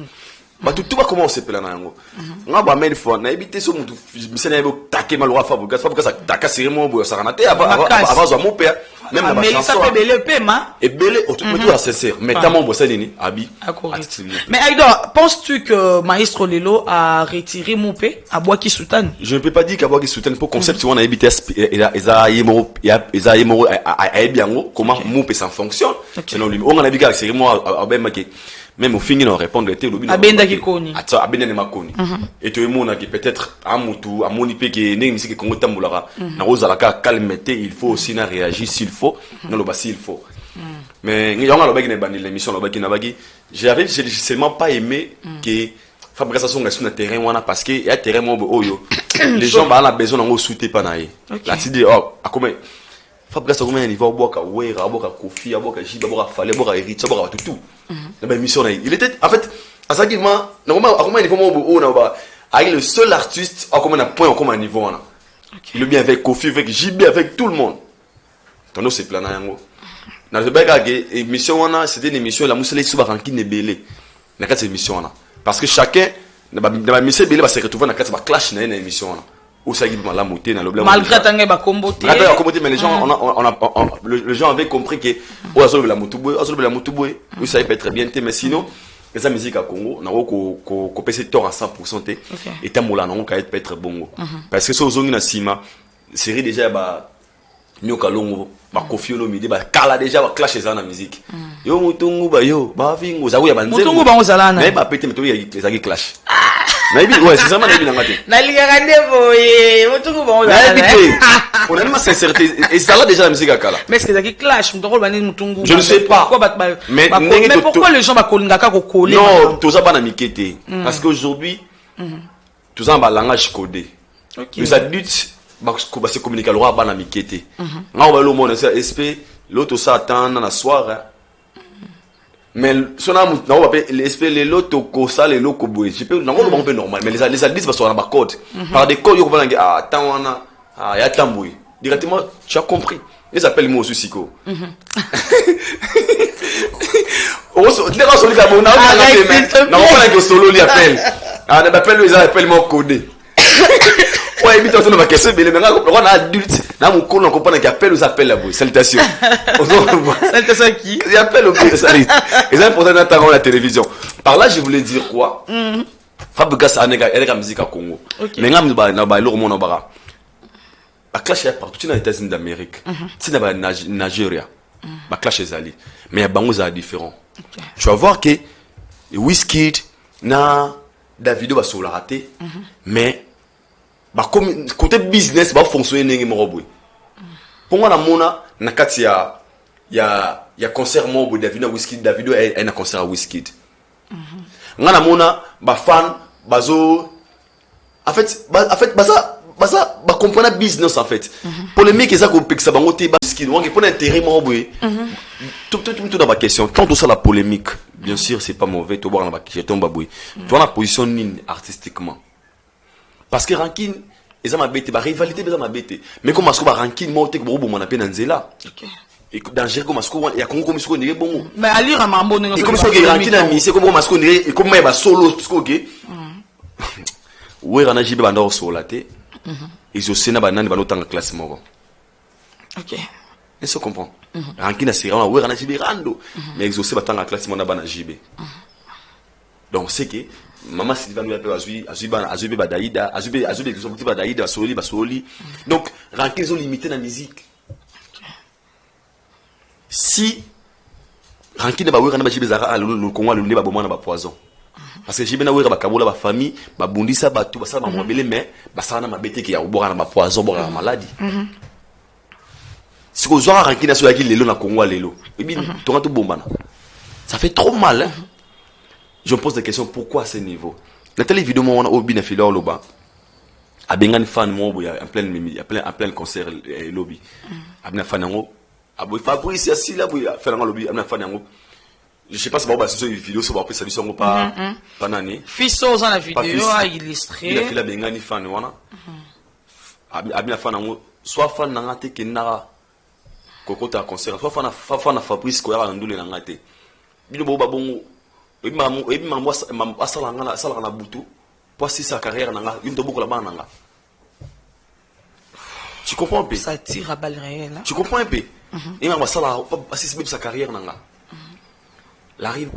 Bah tout va comment on s'appelle là nango. On a même fois na éviter ce monde mais na taquer malheureux Fabregas taka serment boy ça ranaté avant mon père même mais ça fait belé paiement et belé automatique à sincère mais ta mon bossa nini abi. Mais Aidor, penses-tu que Maestro Lelo a retiré mon père à Boaki Soutane? Je ne peux pas dire qu'à Boaki Soutane pour concept si on a évité eza yemo a bien comment mon père ça fonctionne selon lui on a dit que c'est moi à ben maké même au fin, ils ont répondu à l'objet. Abenda qui koni. Abenda ne ma koni. Et tout le monde qui peut-être à Moutou, à Monipe qui est né ici qui Congo Tambolara. Na rosa la calmeté, il faut aussi na réagir s'il faut. Non le bas s'il faut. Mais il y a un lobby qui n'est pas l'émission lobby qui n'a pas dit. J'avais seulement pas aimé que Fabregas soit sur le terrain wana parce que il y a terrain mon oyo. Les gens bah la besoin d'en soutenir pas naïe. Là tu dis oh à combien Fabregas a combien niveau boka wera boka kofi boka jiba boka fale boka hérite boka tout. La émission il était en fait à ça qu'il m'a normalement à combien niveau mon na ba avec le seul artiste à combien point à combien niveau là. Il est bien avec Kofi avec Jibi avec tout le monde. Tono c'est plan yango. Na le baga émission wana c'était une émission la musele suba ranking nebele. Na cette émission là parce que chacun na ba mission belé va se retrouver dans quatre ba clash na une émission là. Malgré tangue ba comboté mais les gens les gens avaient compris que la moutouboy oui ça peut être bien mais sinon les musique à Congo na ko pèse tort à 100% et tamola non peut être bon parce que ce zone na sima série déjà ba Nyoka longo ba kofiolo midi ba kala déjà ba clash za na musique yo mutungu ba yo ba vingo za ya banze mutungu ba ozala na mais ba pété meto ya ezaki clash na ibi ouais c'est ça na ibi na ngate na liga ndeboye mutungu ba ozala na ibi on a une sincérité et ça là déjà la musique à kala mais est-ce que ezaki clash mutungu ba mutungu je ne sais pas mais pourquoi les gens ba kolingaka ko coller non tout ça ba na mikete parce qu'aujourd'hui tout ça ba langage codé les adultes se communiquer le roi bana mikete nga ba lo mona c'est SP l'autre ça attend na soir mais sona na ba les SP les loto ko ça les loko boy je peux nango ba peu normal mais les adultes ba so na ba code par des codes yo ba nga attends wana ya tamboui directement tu as compris ils appellent moi aussi siko on se les gens sont les gars on a na on va que solo li appelle na ba appelle les appelle moi codé ouais mais toi va casser mais les gars on a adulte na mon col on comprend qu'il appelle aux appels la boy salutations salutations qui ils appellent au salut ils ont important d'entendre la télévision par là je voulais dire quoi Fabrica ça est la musique à Congo mais ngam na ba lo mo bara ba clash partout dans les États-Unis d'Amérique si na ba Nigeria ba clash ezali mais bango za différent tu vas voir que Wizkid na Davido va se la rater mais bah comme côté business va fonctionner n'engue moroboui pour moi la mona na kati ya concert mobo Davido Wizkid Davido est un concert à Wizkid ngana mona ba fan bazo en fait ça ba comprendre business en fait polémique ça ko peksa bango te Wizkid wange pour intérêt moboui tout dans ma question tant tout ça la polémique bien sûr c'est pas mauvais to voir na ba question baboui toi la position nine artistiquement parce que ranking ils ont ma bête, ma rivalité ils ont ma bête. Mais comme parce que ranking moi t'es gros bon mon appel Nzela. Et danger comme parce que il y a comme ce qu'on dirait bon. Mais à lire à mambo et comme ça que ranking a mis c'est comme parce qu'on dirait et comme il va solo parce que OK. Ouais rana jibe banda solaté. Ils aussi na banane ba lotanga classe moko. OK. Est-ce que tu comprends? Ranking a c'est vraiment ouais rana jibe rando mais ils aussi batanga classe mona bana jibe. Donc c'est que maman Sylvain nous appelle Azui Badaïda Badaïda Basoli donc ranking ils ont limité la musique si ranking ba wera na bajibe zara le Congo le ba bomana ba poison parce que jibe na wera ba kabola ba famille ba bundisa ba tout ba ça ba mobile mais ba ça na mabete ki ya ubora na ba poison bora maladie si ko zwa ranking na so yaki lelo na Congo lelo et bien tonga to bombana ça fait trop mal hein? Je me pose des questions, pourquoi à ce niveau? La télé vidéo, on a oublié de filer au lobby. A bien un fan, moi, en plein concert, lobby. A bien un fan, a bien Fabrice, assis là, faire un lobby, a bien un fan, je sais pas si c'est une vidéo, si après ça lui sont pas nani. Fils dans la vidéo, a illustré. Il a fait la bien un fan, voilà. A bien un fan, soit fan n'a été que n'a kokota concert, soit fan à Fabrice, quoi, à l'andoule n'a été. Bien bon. Et moi ça la butu pour si sa carrière nanga une de beaucoup la nanga tu comprends un peu ça tire à balles réelles tu comprends un peu et moi ça la si sa carrière nanga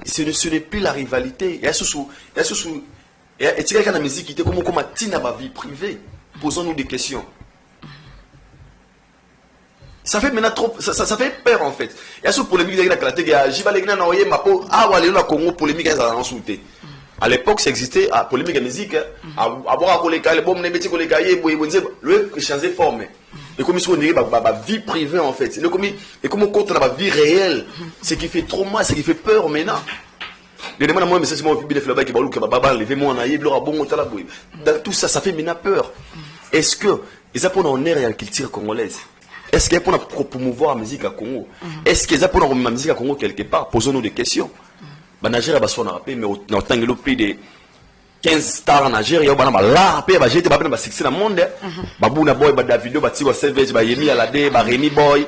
ce n'est plus la rivalité il y a sous et tu regardes la musique qui était comme tina ma vie privée posons-nous des questions. Ça fait maintenant trop, ça fait peur en fait. Il y a ce polémique de la Kalaté, j'y vais aller dans le Mapo, ah ouais, le Congo polémique à insulter. À l'époque, ça existait, à polémique à musique, à voir les cas, les bombes, les métiers, les cahiers, le changer forme. Et comme ils dirait, ma vie privée en fait. Et comme on compte la vie réelle, ce qui fait trop mal, ce qui fait peur maintenant. Les demandes à moi, mais c'est mon fils, le bac, qui va levez-moi en aïe, bon, dans tout ça, ça fait maintenant peur. Est-ce que, ils apprennent en air et en culture congolaise? Est-ce qu'il y a pour promouvoir la musique à Congo? Est-ce qu'il y a pour la musique à Congo quelque part? Posons-nous des questions. Nigeria, on a rappelé, mais autant que le prix de 15 stars en Nigeria, on a là, j'ai été dans le succès dans le monde. Babouna Boy, Davido, Tiwa Savage, Yemi Alade, Remy Boy,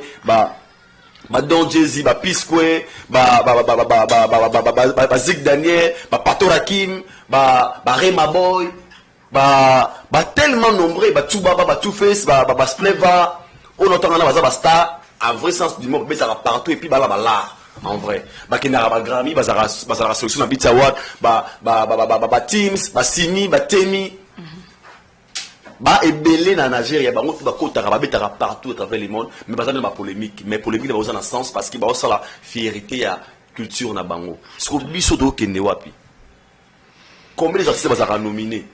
Don Jay-Z, Pisque, Zik Daniel, Pato Rakim, Rema Boy, tellement nombreux, Tubaba, Two-Face, Spleva. On entend un star, en vrai sens du mot, mais ça va partout et puis là, en vrai. Bakina Grammy, la solution à Beats Award, Teams, Simi, Temi. Bah ebelé na Nigeria bango tout ba kota ba betara partout à travers le monde mais pas dans ma polémique mais polémique dans un sens parce que ba ça la fierté ya culture na bango ce que biso do kende wapi combien les artistes ba nominé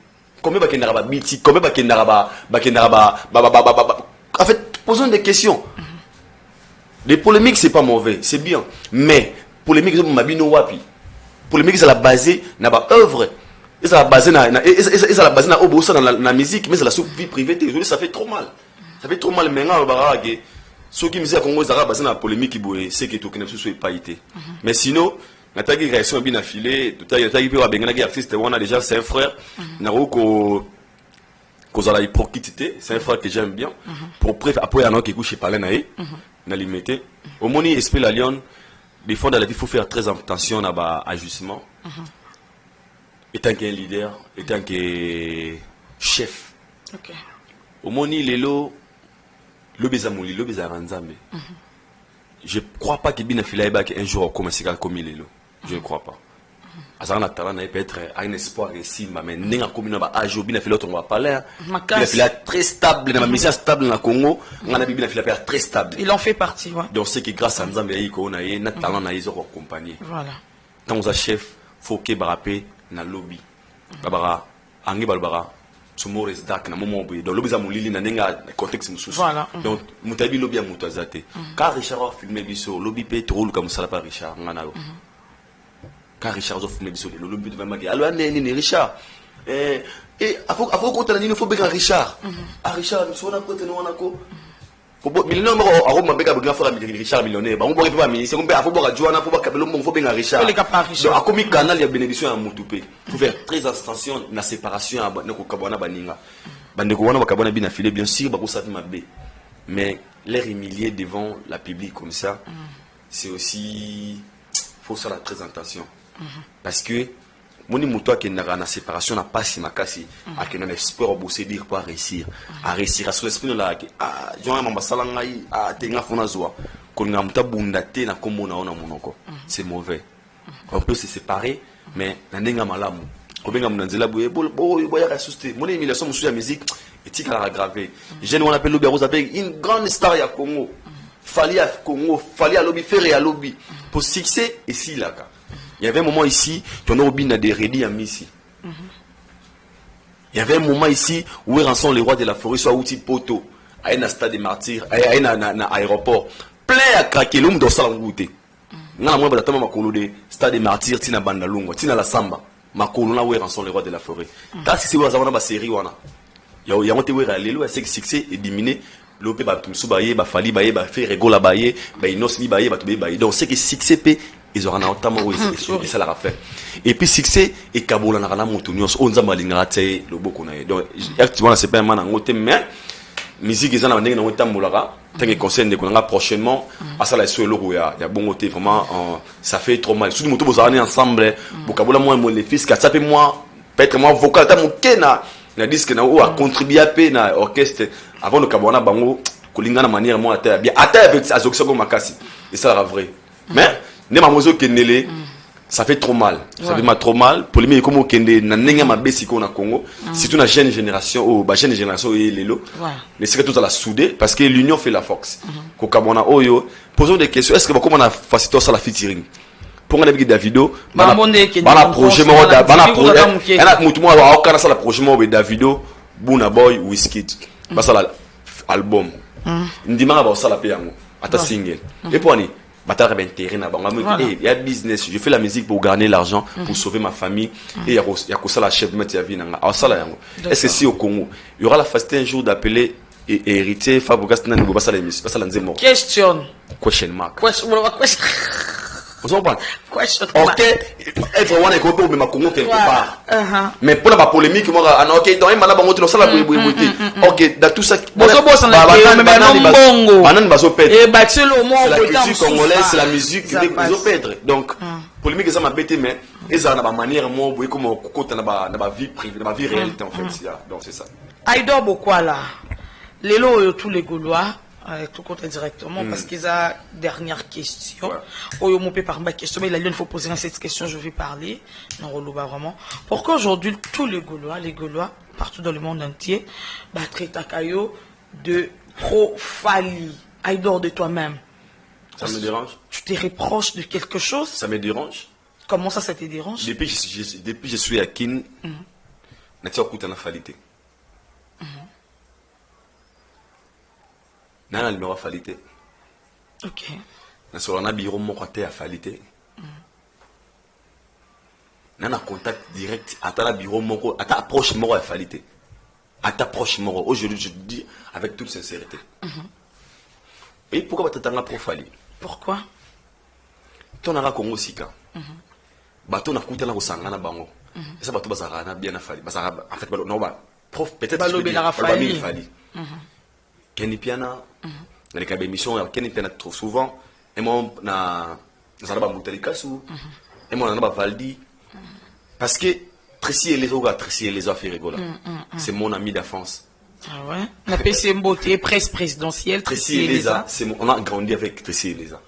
combien ba kenda ba biti combien ba kenda ba en fait posons des questions. Les polémiques c'est pas mauvais c'est bien mais polémique c'est mabino wapi polémique c'est la basée na ba œuvre. Et ça la base na obosa dans la musique mais c'est la sous vie privée ça fait trop mal maintenant barage ceux qui me disent Congo ça basé na polémique boé c'est que tout qui ne soit pas été mais sinon n'attaquer réaction bien affilée tout à l'heure il peut avoir benga artiste on a déjà c'est un frère na ko cause la hypocrisie c'est un frère que j'aime bien pour bref après un an qui couche parler na limité au moni esprit la lion des fois dans la vie il faut faire très attention à ba ajustement. Étant qu'un leader, étant que chef. Ok. Au moni lelo, le bezamouli, le bezaranzambe. Je ne crois pas que Bina Filaïba un jour commence à commis lelo. Je ne crois pas. Azarana talana peut être un espoir ici, mais n'enga commis na ba ajo Bina Filaïba on va parler. Bina Filaïba très stable, na mission stable na Congo, on a Bina Filaïba très stable. Il en fait partie, ouais. Donc c'est que grâce à Nzambe yiko na ye na talent na izo accompagner. Voilà. Quand on a chef, faut que barapé na lobby babara angi balbara tomorrow is dark na moment boy donc lobby za mulili na nenga contexte mususu voilà donc mutabi lobby ya mutu azate car Richard a filmé biso lobby petrol comme ça la pas Richard ngana lo car Richard a filmé biso le lobby de mamaki alors nene Richard et afo kota nini faut bega Richard ah Richard so na kote no wana ko millionnaire a Rome bega bega fera Richard millionnaire ba on boire pas ministre on peut afo boire Joana faut pas kabelo mon faut bega Richard donc a comme canal ya bénédiction ya mutupe faut faire très attention na séparation ya na ko kabona baninga bande ko wana bakabona bina filé bien sûr ba ko sati mabe mais les humilier devant la public comme ça c'est aussi faut faire très attention parce que moni muto akendaka na séparation na pasi makasi akenda na espoir bosser dire pour réussir à sur l'esprit là joa mamba sala ngai tenga fona zoa kolinga muta bunda te na kombo na ona monoko c'est mauvais on peut se séparer mais na ndenga malamu obenga munanzela boye boya ka suste moni humiliation musu ya musique etika la aggraver jeune on appelle Lobby Rose avec une grande star ya Congo fallait à Congo fallait à Lobby faire à Lobby pour succès ici là. Il y avait un moment ici, on a des rédits à Missi. Il y avait un moment ici où ils sont les rois de la forêt, soit outil poteau, à un stade des martyrs, à un aéroport, plein à craquer l'homme dans sa langue. N'a moi d'attendre ma colo de stade des martyrs, tina bandalungo, tina la samba, ma colo là où ils sont les rois de la forêt. T'as si c'est où la savana série wana. Il y a un témoin à l'élo, c'est que succès est diminué. L'opé ba tumsu baye, ba fali baye, ba fait rigola baye, ba inos ni baye, ba tobe baye. Donc c'est que succès peut ils auront notamment et ça l'a fait et puis succès et kabola na kana moto nyos onza malinga te loboko na donc actuellement c'est pas un man ngote mais musique ils en a ndenge na ngotambolaka tant que concerne de konanga prochainement à ça la so loko ya bongo te vraiment ça fait trop mal surtout moto bozana ensemble bokabola moi les fils ka taper moi peut-être moi vocal ta mokena na disque na ou a contribuer à pe na orchestre avant de kabona bango kolinga na manière moi ata bien ata avec azokisoko makasi et ça la vrai mais ne mamozo kenele ça fait trop mal ça fait trop mal pour les comme kende na nenga mabesi ko na Congo surtout la jeune génération ou ba jeune génération et lelo mais c'est que tout à la soudé parce que l'union fait la force ko kabona oyo posons des questions est-ce que comment on a facilité ça la featuring pour on a Davido bana projet mo bana projet ana mutu mo wa okana ça la projet mo Davido Burna Boy Wizkid ba ça album ndima ba ça la pe yango ata single et pour ani battre intérêt na bango il y a business je fais la musique pour gagner l'argent pour sauver ma famille et il y a que ça la chef mettre vie nanga ça la yango est-ce que si au Congo il y aura la facilité un jour d'appeler et hériter Fabrice na ngo basala émission basala nzemo question mark vous comprenez ok être one ko be ma Congo quelque part mais pour la polémique moi ok donc il m'a bango to sala ok dans tout ça banane bazo pète et batilo mo la culture congolaise c'est la musique bazo pète donc polémique ça m'a bêté mais et ça na ba manière moi boy comme kokota na ba vie privée na ba vie réalité en fait donc c'est ça Aïdo Bokwala lelo tous les Gaulois tout compte directement parce qu'ils ont dernière question. Oyo mon par ma question mais il faut poser cette question je vais parler non Roloba vraiment. Pourquoi aujourd'hui tous les Gaulois partout dans le monde entier, traite Takayo de profalie. Aïdore de toi-même. Ça me dérange. Tu te reproches de quelque chose? Ça me dérange. Comment ça te dérange? Depuis que je suis à Kin, je suis en falité. Je suis en falité. Ok. Je suis en bureau à falité. Je suis en contact direct à ta bureau, à ta approche à falité. À ta approche aujourd'hui, je te dis avec toute sincérité. Et pourquoi tu as profali? Pourquoi? Tu as Congo Sika. Tu as coûté la Sangana Bango. Et ça va tout bien à Fali. En fait, prof, peut-être Fali. Kenny Piana, dans les cas d'émission, Kenny Piana trop souvent. Et moi, na Zalaba Moutalikasu. Et moi, na Valdi. Parce que Tracy et les autres, Tracy et les affaires rigola. C'est mon ami d'enfance. Ah ouais? La PC Mboté, presse présidentielle, Tracy et Leza. On a grandi avec Tracy et Leza.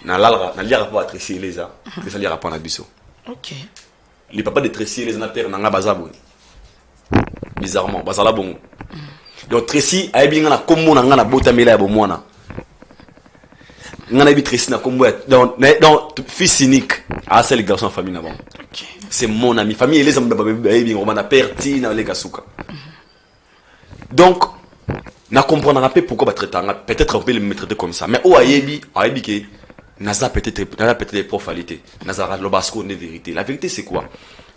Na lia rapport à Tracy et Leza. Tracy lia rapport à Bisso. Ok. Les papas de Tracy et Leza na père nanga bazabou. Bizarrement, bazala bon. Donc Tracy a bien na kombo na ngana bota mela ya bomwana. Ngana bi Tracy na kombo donc fils unique à seul garçon en famille na bon. C'est mon ami. Famille Leza bien on na père ti na les gasuka. Donc, je comprends pourquoi peut-être on peut le traiter comme ça. Mais au Ayebi que Naza peut-être des profanités. Naza Lobasco n'est vérité. La vérité c'est quoi?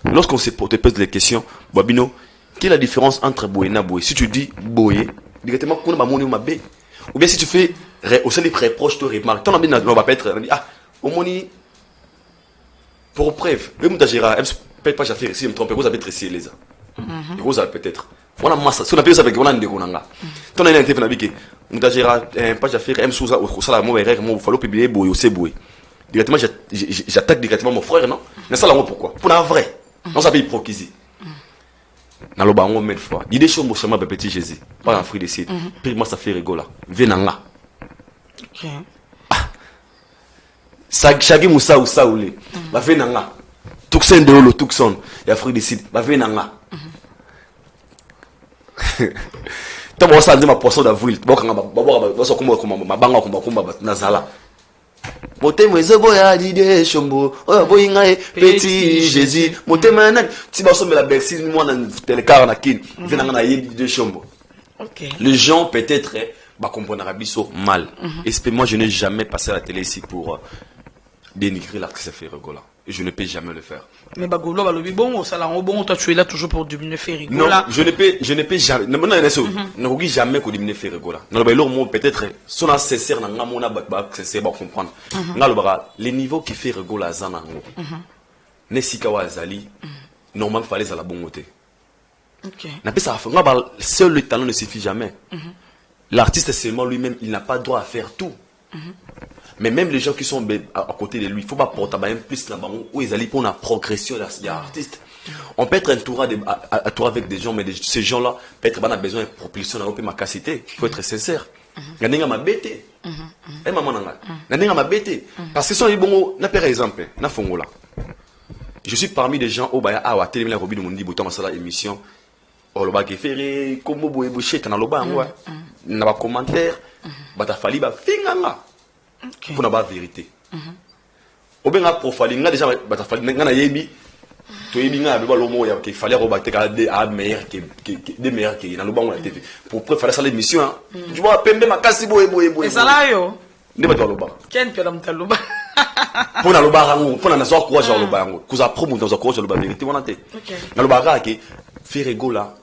Lorsqu'on se pose des questions, Babino, quelle est la différence entre Boye et Boye? Si tu dis Boye, directement qu'on a mon B. Ou bien si tu fais au sein des reproches, tu remarques. Ton ami va pas être ah, au moni pour preuve. Le Moutagera, peut-être pas faire si je me trompe, vous avez tressé les uns. Vous avez peut-être. On a masse, si on a payé ça avec on a un dégonanga. Ton a été fait Moutagera, pas faire M sous au salaire, moi, il faut publier Boye, c'est Boye. Directement, j'attaque directement mon frère, non? Mais ça, là, pourquoi? Pour la vraie. Non, ça peut y proquiser. Dans le baron, mille fois. L'idée, c'est que je petit Jésus. Pas un fruit de cidre. Puis moi, ça fait rigoler. Venanga. Ok. Chagi Moussa ou Saoulé. Va venanga. Tuxen de Olo, Tuxon. Il y a fruit de cidre. Va venanga. Tant que ça dit ma poisson d'avril. Bon, quand ça comme ma banga comme Nazala. Motema ezoboya dide shombo oya boyinga petit Jésus motema na tiba sombe la bercy moi na telecar na kin venanga na yedi de shombo. OK. Les gens peut-être comprendre biso mal. Et moi je n'ai jamais passé à la télé ici pour dénigrer l'artiste fait rigola. Et je ne peux jamais le faire. Mais bagolo balobi bon ça là bon toi tu es là toujours pour diminuer faire non rigola. je ne peux jamais ne regarde jamais que diminuer faire rigola. Non ba lo peut-être son sincère na ngamona ba sincère ba comprendre. Ngalo les niveaux qui fait rigola zana ngo. Nesika wa zali normalement fallait à la bongoté. OK. Na pe ça ngaba seul le talent ne suffit jamais. L'artiste seulement lui-même il n'a pas droit à faire tout. Mais même les gens qui sont à côté de lui, il ne faut pas porter plus là-bas où ils allaient pour la progression de l'artiste. On peut être entouré avec des gens, mais ces gens-là, peut-être qu'on a besoin de propulsion dans ma capacité. Il faut être sincère. Parce que si on est bon, par exemple, je suis parmi des gens au Baya à télé, Robi de Mundi, Bouton, à l'émission. Oloba qui fait comme boye boucher kana loba ngwa na ba commentaire bata fali ba finganga pour na ba vérité obenga profali nga déjà bata fali nga na yebi to yebi nga ba lomo ya ki fali roba te ka de a meilleur que des meilleurs que na loba ngwa la TV pour préparer ça l'émission tu vois pembe makasi boye et ça là yo ne ba loba ken pela mtaloba pour na loba rango pour na so courage loba rango kuza promo dans courage loba vérité on a té na loba ka ki Ferregola,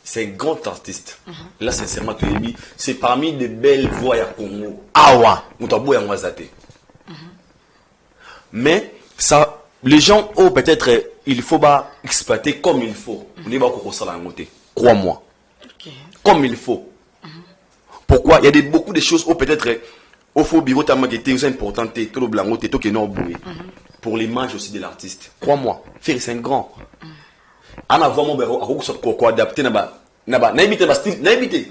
c'est un grand artiste. Là, sincèrement, c'est parmi les belles voix à Congo. Awa, Moutabo et Mwazate. Mais, ça, les gens, oh, peut-être, il faut pas exploiter comme il faut. On n'est pas encore ça la montée. Crois-moi. Comme il faut. Pourquoi? Il y a beaucoup de choses, oh, peut-être, au faux bureau, t'as magété, c'est important, tout le blanc, tout le non pour l'image aussi de l'artiste. Crois-moi. Faire, c'est un grand. Ana vraiment bero ako ko adapter na imiter ba style na imiter.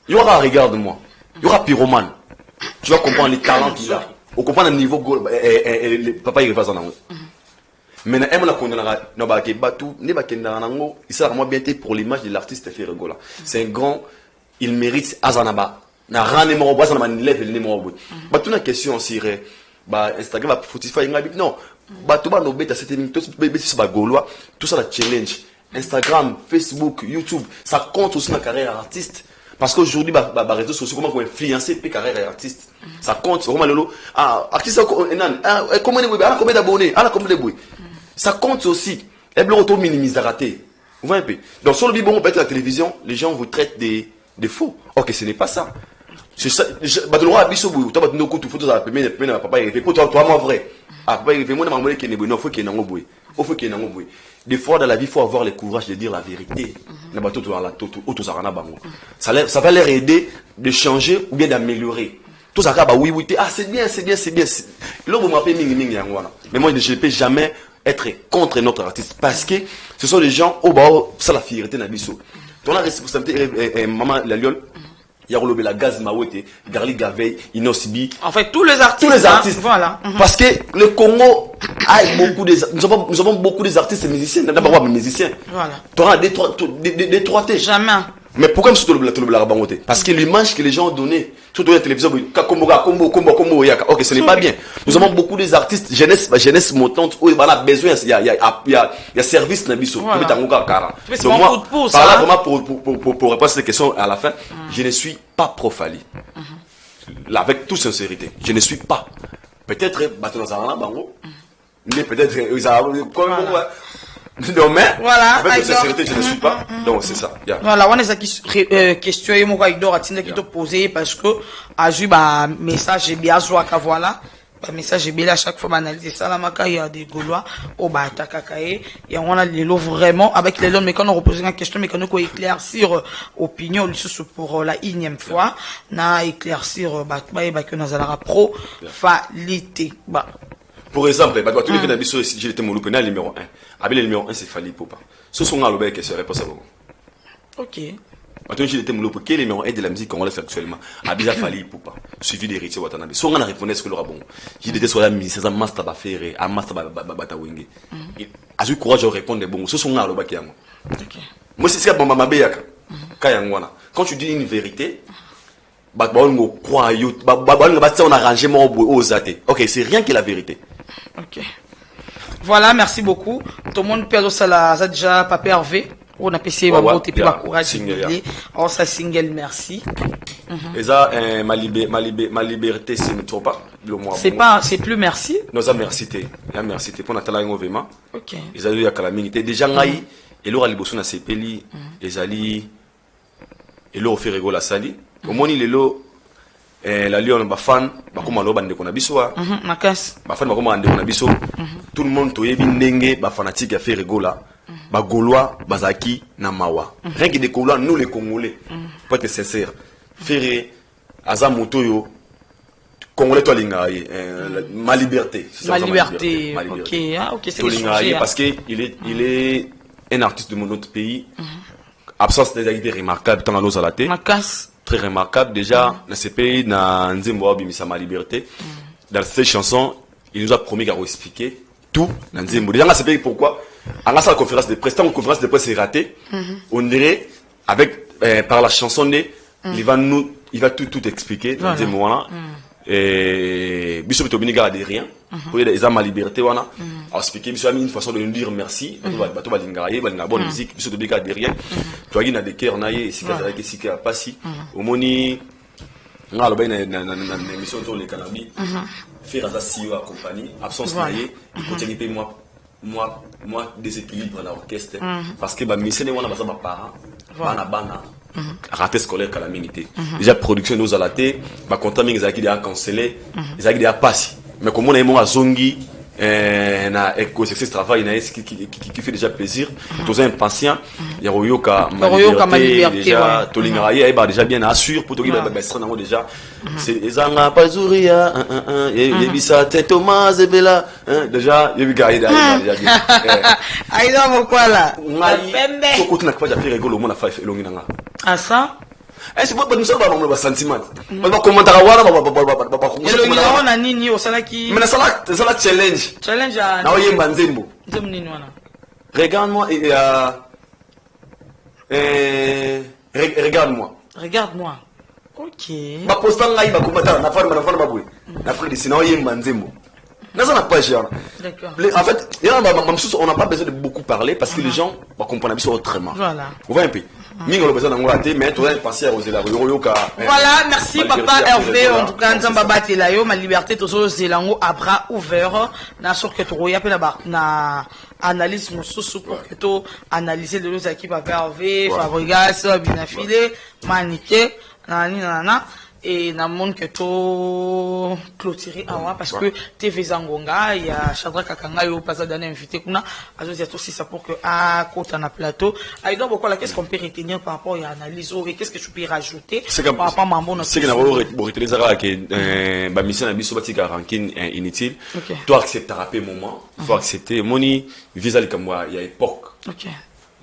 Il y aura regarde-moi. Il y aura pyromane. Tu vas comprendre les talents qu'il a. On comprend le niveau papa il va dans. Maintenant, elle m'a condamné dans le bateau, il sera vraiment bien pour l'image de l'artiste fait rigola. C'est un grand, il mérite Azanaba. Na rane mo bois na lève le numéro. Ba tout na question aussi ba Instagram ba Spotify non. Ba tout ba no beta cette émission tout bébé sur ba gaulois, tout ça la challenge. Instagram, Facebook, YouTube, ça compte aussi dans la carrière artiste. Parce qu'aujourd'hui, les réseaux sociaux, comment vous influencer la carrière artiste. Ça compte, comment lolo, artiste, combien d'abonnés, combien de bruit. Ça compte aussi. Et bien, on minimise à rater. Vous voyez un peu. Donc, sur le biberon, on peut être à la télévision, les gens vous traitent des faux. Ok, ce n'est pas ça. C'est ça. Le roi a biso bouillou. Tu as nos coups, tu fais ça, papa, il fait toi, moi, vrai. Papa, il fait moi, je qu'il y a faut qu'il y ait un bruit. Il faut qu'il y ait un bruit. Des fois, dans la vie, il faut avoir le courage de dire la vérité. Ça va leur aider de changer ou bien d'améliorer. Tout ça, oui, c'est bien, c'est bien, c'est bien. Là, vous m'appelez Ming. Mais moi, je ne peux jamais être contre notre artiste parce que ce sont des gens, ça la fierté n'a biso. Ton la responsabilité, maman, la liole. Il y a la gaz Mawete, Garli Gavey, Inosibi. En fait, tous les artistes. Tous les artistes. Voilà. Parce que le Congo a beaucoup nous avons beaucoup d'artistes et musiciens. D'abord, musiciens. Voilà. Tu auras des trois T. Jamais. Mais pourquoi je me parce que l'image que les gens ont donnée, surtout à la télévision, combo, ok, ce n'est pas bien. Nous avons beaucoup des artistes, jeunesse montante, où il y a besoin, il y a service dans biso. Donc moi, par là, vraiment, pour répondre à cette question à la fin, je ne suis pas pro-Fally. Avec toute sincérité, je ne suis pas. Peut-être, mais peut-être, non, mais voilà, avec sincérité, je ne suis pas. Donc, c'est ça. Yeah. Voilà, on a des questions qui te poser parce que, à jouer, message, bien, voilà. Message, bien, à chaque fois, analyser ça, il y a des Gaulois, et on a les lots vraiment, avec les lots, mais quand on repose une question, mais quand on éclaircir opinion, pour la énième fois, na éclaircir, que nous allons pro-falité. Pour exemple, tous les gens si j'étais mon loup, le numéro 1. Avec le numéro 1, c'est Fally Poupa. Ce sont les qui se répondent à vous. Ok. Maintenant, j'étais mon loup, quel est le numéro 1 de la musique congolaise actuellement? Abisa Fally Poupa. Suivi d'Héritier Watanabe. Si on a répondu, est-ce que l'aura bon? J'étais sur la musique, c'est un master bafere, un master batawenge. As eu courage de répondre bon. Ce sont les qui ont. Moi, c'est ce que ma béaka. Quand tu dis une vérité, on a arrangé aux athées. Ok, c'est rien que la vérité. Ok. Voilà, merci beaucoup. Tout le monde peut ça déjà Papa Hervé. On a passé ma beauté puis ma courage. Alors ça single, merci. Et ça, ma liberté, c'est ne trop pas. C'est plus merci. Non, ça merci. Merci pour Nathalie Ngovema. Ok. Ils ont eu la calamité. Déjà, ngai, et l'aura liboso na sepeli, ezali, et l'aura fait rigoler la sali. Au moins, il est là. La lion bafan bakoma lo bande kona biso wa makas bafan bakoma bande kona biso tout le monde toyebi ndenge ba fanatique a fait rigola ba gaulois bazaki na mawa rien que des gaulois nous les congolais pour être sincère faire aza motoyo congolais to linga ma liberté OK ah OK c'est le parce que il est un artiste de mon autre pays absence des activités remarquables tant à nos alaté makas très remarquable déjà dans ce pays dans Nzembo Bimisa ma liberté dans cette chanson il nous a promis qu'il va expliquer tout dans Nzembo déjà ce pays pourquoi à la conférence de presse tant une conférence de presse est ratée on dirait avec par la chanson il va tout expliquer dans Nzembo là et biso bitobini garder rien pour les ma liberté wana expliquer biso une façon de nous dire merci bato balingaye balinga bonne musique biso tobika garder rien tu as na de cœur na ye sika za ke sika pasi omoni ngalo ba na émission to le canabi faire ça si wa compagnie absence na ye il continue payer moi déséquilibre dans l'orchestre parce que ba misene wana ba parents bana raté scolaire calamité déjà production nous à la télé ba content mingi zaki dia canceller zaki dia passi mais comme on a mon azongi na éco succès travail na qui fait déjà plaisir tous impatient ya royoka ma liberté déjà tolinga ye ba déjà bien assure pour toki ba sera déjà c'est ezanga pazuria yebisa Thomas Ebela déjà yebi gaïda déjà aïda mokwala pembe to kutuna kwa faire rigolo mona fa elongi nanga ah ça c'est pas nous ça ba sentiment ba commentaire wana ba elongi na nini osala ki mais ça la challenge na oyemba Nzembo Regarde-moi regarde-moi. Regarde-moi. Ok. Ba postant ngai ba komata na forme ba boy. Na frère de sinon yemba nzembo. Na ça n'a pas cher. D'accord. En fait, on n'a pas besoin de beaucoup parler parce que les gens vont comprendre ça autrement. Voilà. Vous voyez un peu. Mingo le besoin d'angola té mais tu vas penser à Rosela Yoka. Voilà, merci papa Hervé en tout cas nzamba batela yo ma liberté tozo zelango à bras ouverts na sort que to ya pe na analyse mosusu pour que to analyser les équipes papa Hervé, Fabregas, Binafile, Maniké, nana et na monde que to clôturer awa parce que TV Zangonga il y a Chadra Kakanga yo pas d'année invité kuna azo dire aussi ça pour que à côté na plateau ai donc pourquoi qu'est-ce qu'on peut retenir par rapport à l'analyse et qu'est-ce que tu peux rajouter par rapport à mambo c'est que na retenir ça que ba mission na biso batika ranking inutile toi accepter un moment faut accepter moni visa le comme il y a époque OK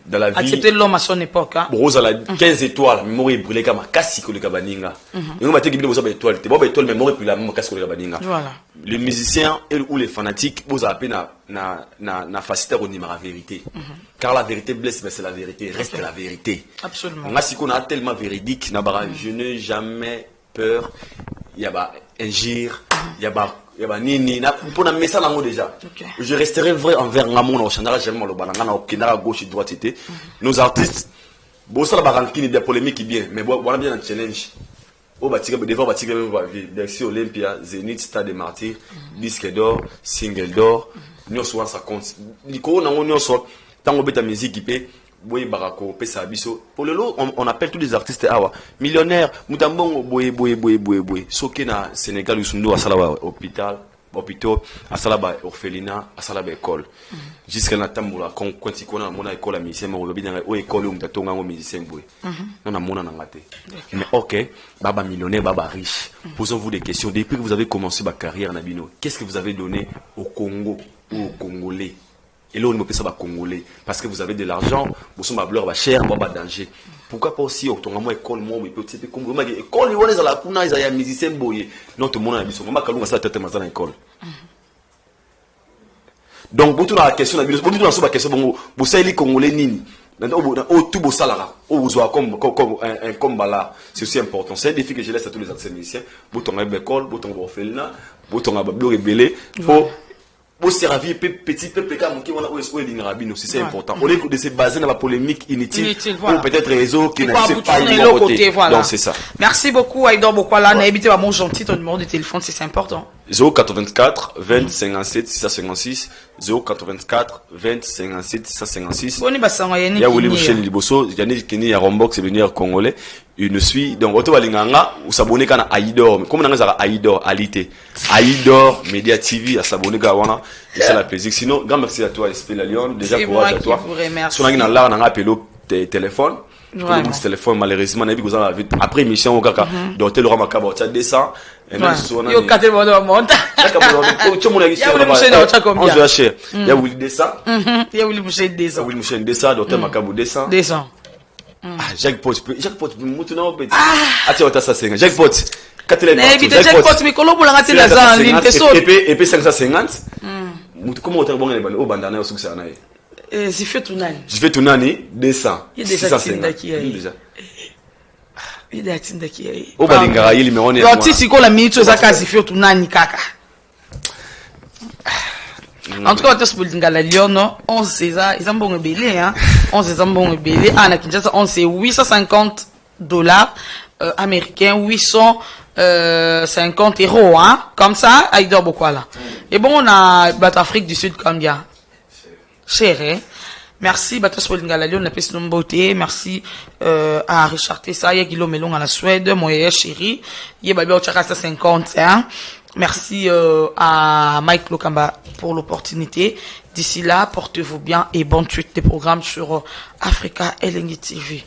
dans la vie accepter l'homme à son époque hein Rose à la 15 étoiles mémoire brûlée comme kasi ko le kabaninga et on m'a dit que vous avez étoile t'es bon étoile mémoire puis la même kasi ko le kabaninga voilà les musiciens ou les fanatiques vous avez na facilité au numéro la vérité car la vérité blesse mais c'est la vérité reste la vérité absolument on a si qu'on a tellement véridique na bara je n'ai jamais peur il y a ba ingir il y a ba nini na pour na message nango déjà je resterai vrai envers ngamo na chanara jamais le balanga na okina gauche droite était nos artistes bon ça la baranki des polémiques bien mais voilà bien un challenge au batika devant batika Bercy Olympia Zénith Stade des Martyrs disque d'or single d'or nous souvent ça compte liko nango nous so tango beta musique ipé boy barako pesa biso pour le lot on appelle tous les artistes awa millionnaires mutambongo boy soké na Sénégal usundo asala hôpital hôpitaux asala ba orphelinat asala ba école jusqu'à na tambola quand tu connais mon école à musicien mo lobi dans école où mtatonga ngo musicien boy on a mona ngate mais OK baba millionnaire baba riche posons-vous des questions depuis que vous avez commencé votre carrière na bino qu'est-ce que vous avez donné au Congo ou aux Congolais. Et là, on ne peut pas Congolais. Parce que vous avez de l'argent, vous sommes à bleur, cher, pas danger. Pourquoi pas aussi, au ton école, moi, mais peut-être comme vous m'avez dit, école, il y a la kuna, il y a un musicien boyé. Non, tout le monde a mis son maman, quand on va tête dans l'école. Donc, vous la question, vous la question, vous savez les Congolais, nini. Au tout beau salaire, au vous un combat là, c'est aussi important. C'est un défi que je laisse à tous les anciens musiciens. Vous tombez à l'école, vous tombez au orphelinat, vous tombez à bleu rebellé. Pour servir petit peuple qui on a où est rabino c'est important au lieu de se baser dans la polémique inutile ou peut-être réseau qui ne sait pas le côté voilà. Donc c'est ça. Merci beaucoup Aïdor Bokwala na habité ba mon gentil ton numéro de téléphone c'est important 084 20 57 656 084 20 57 656 Boni basanga yani ya wuli Michel Liboso yani kini ya Rombox venir congolais une suit donc auto balinganga ou s'abonner kana Aïdor comme nanga za Aïdor alité Aïdor Media TV à s'abonner ka wana et ça la plaisir sinon grand merci à toi SP La Lyon déjà courage à toi sur na la nanga apelo téléphone le téléphone malheureusement n'a vous avez vu après émission au kaka donc le rama kaba tu descend et même si on a yo kate bodo monta tout le monde a dit on doit cher il y a Willy descend il y a Willy Boucher descend Willy Boucher descend docteur Makabo descend Jacques Pot maintenant petit ah tu as ça 5 Jacques Pot Jacques Pot mais kolo bola ngati la za ligne te so et puis 550 comment on bon les au bandana au succès na je fais tout nani 200 il y a déjà déjà il y a tinda qui au balingara il me on est donc si ko la minute za kazi fait tout nani kaka en tout cas on te spoil ngala Lyon 11 César ils ont bon belé hein 11 ils ont bon belé na Kinshasa on c'est $850 américains 850 euros hein comme ça Aïdor Bokwala et bon on a battu Afrique du Sud combien cher hein merci Bato Swolingala Lyon la peste beauté merci à Richard Tessa ya Guillaume Melon à la Suède Moya chéri yé babi au chaka 50 hein merci à Mike Lokamba pour l'opportunité d'ici là portez-vous bien et bonne suite des programmes sur Africa Elengi TV.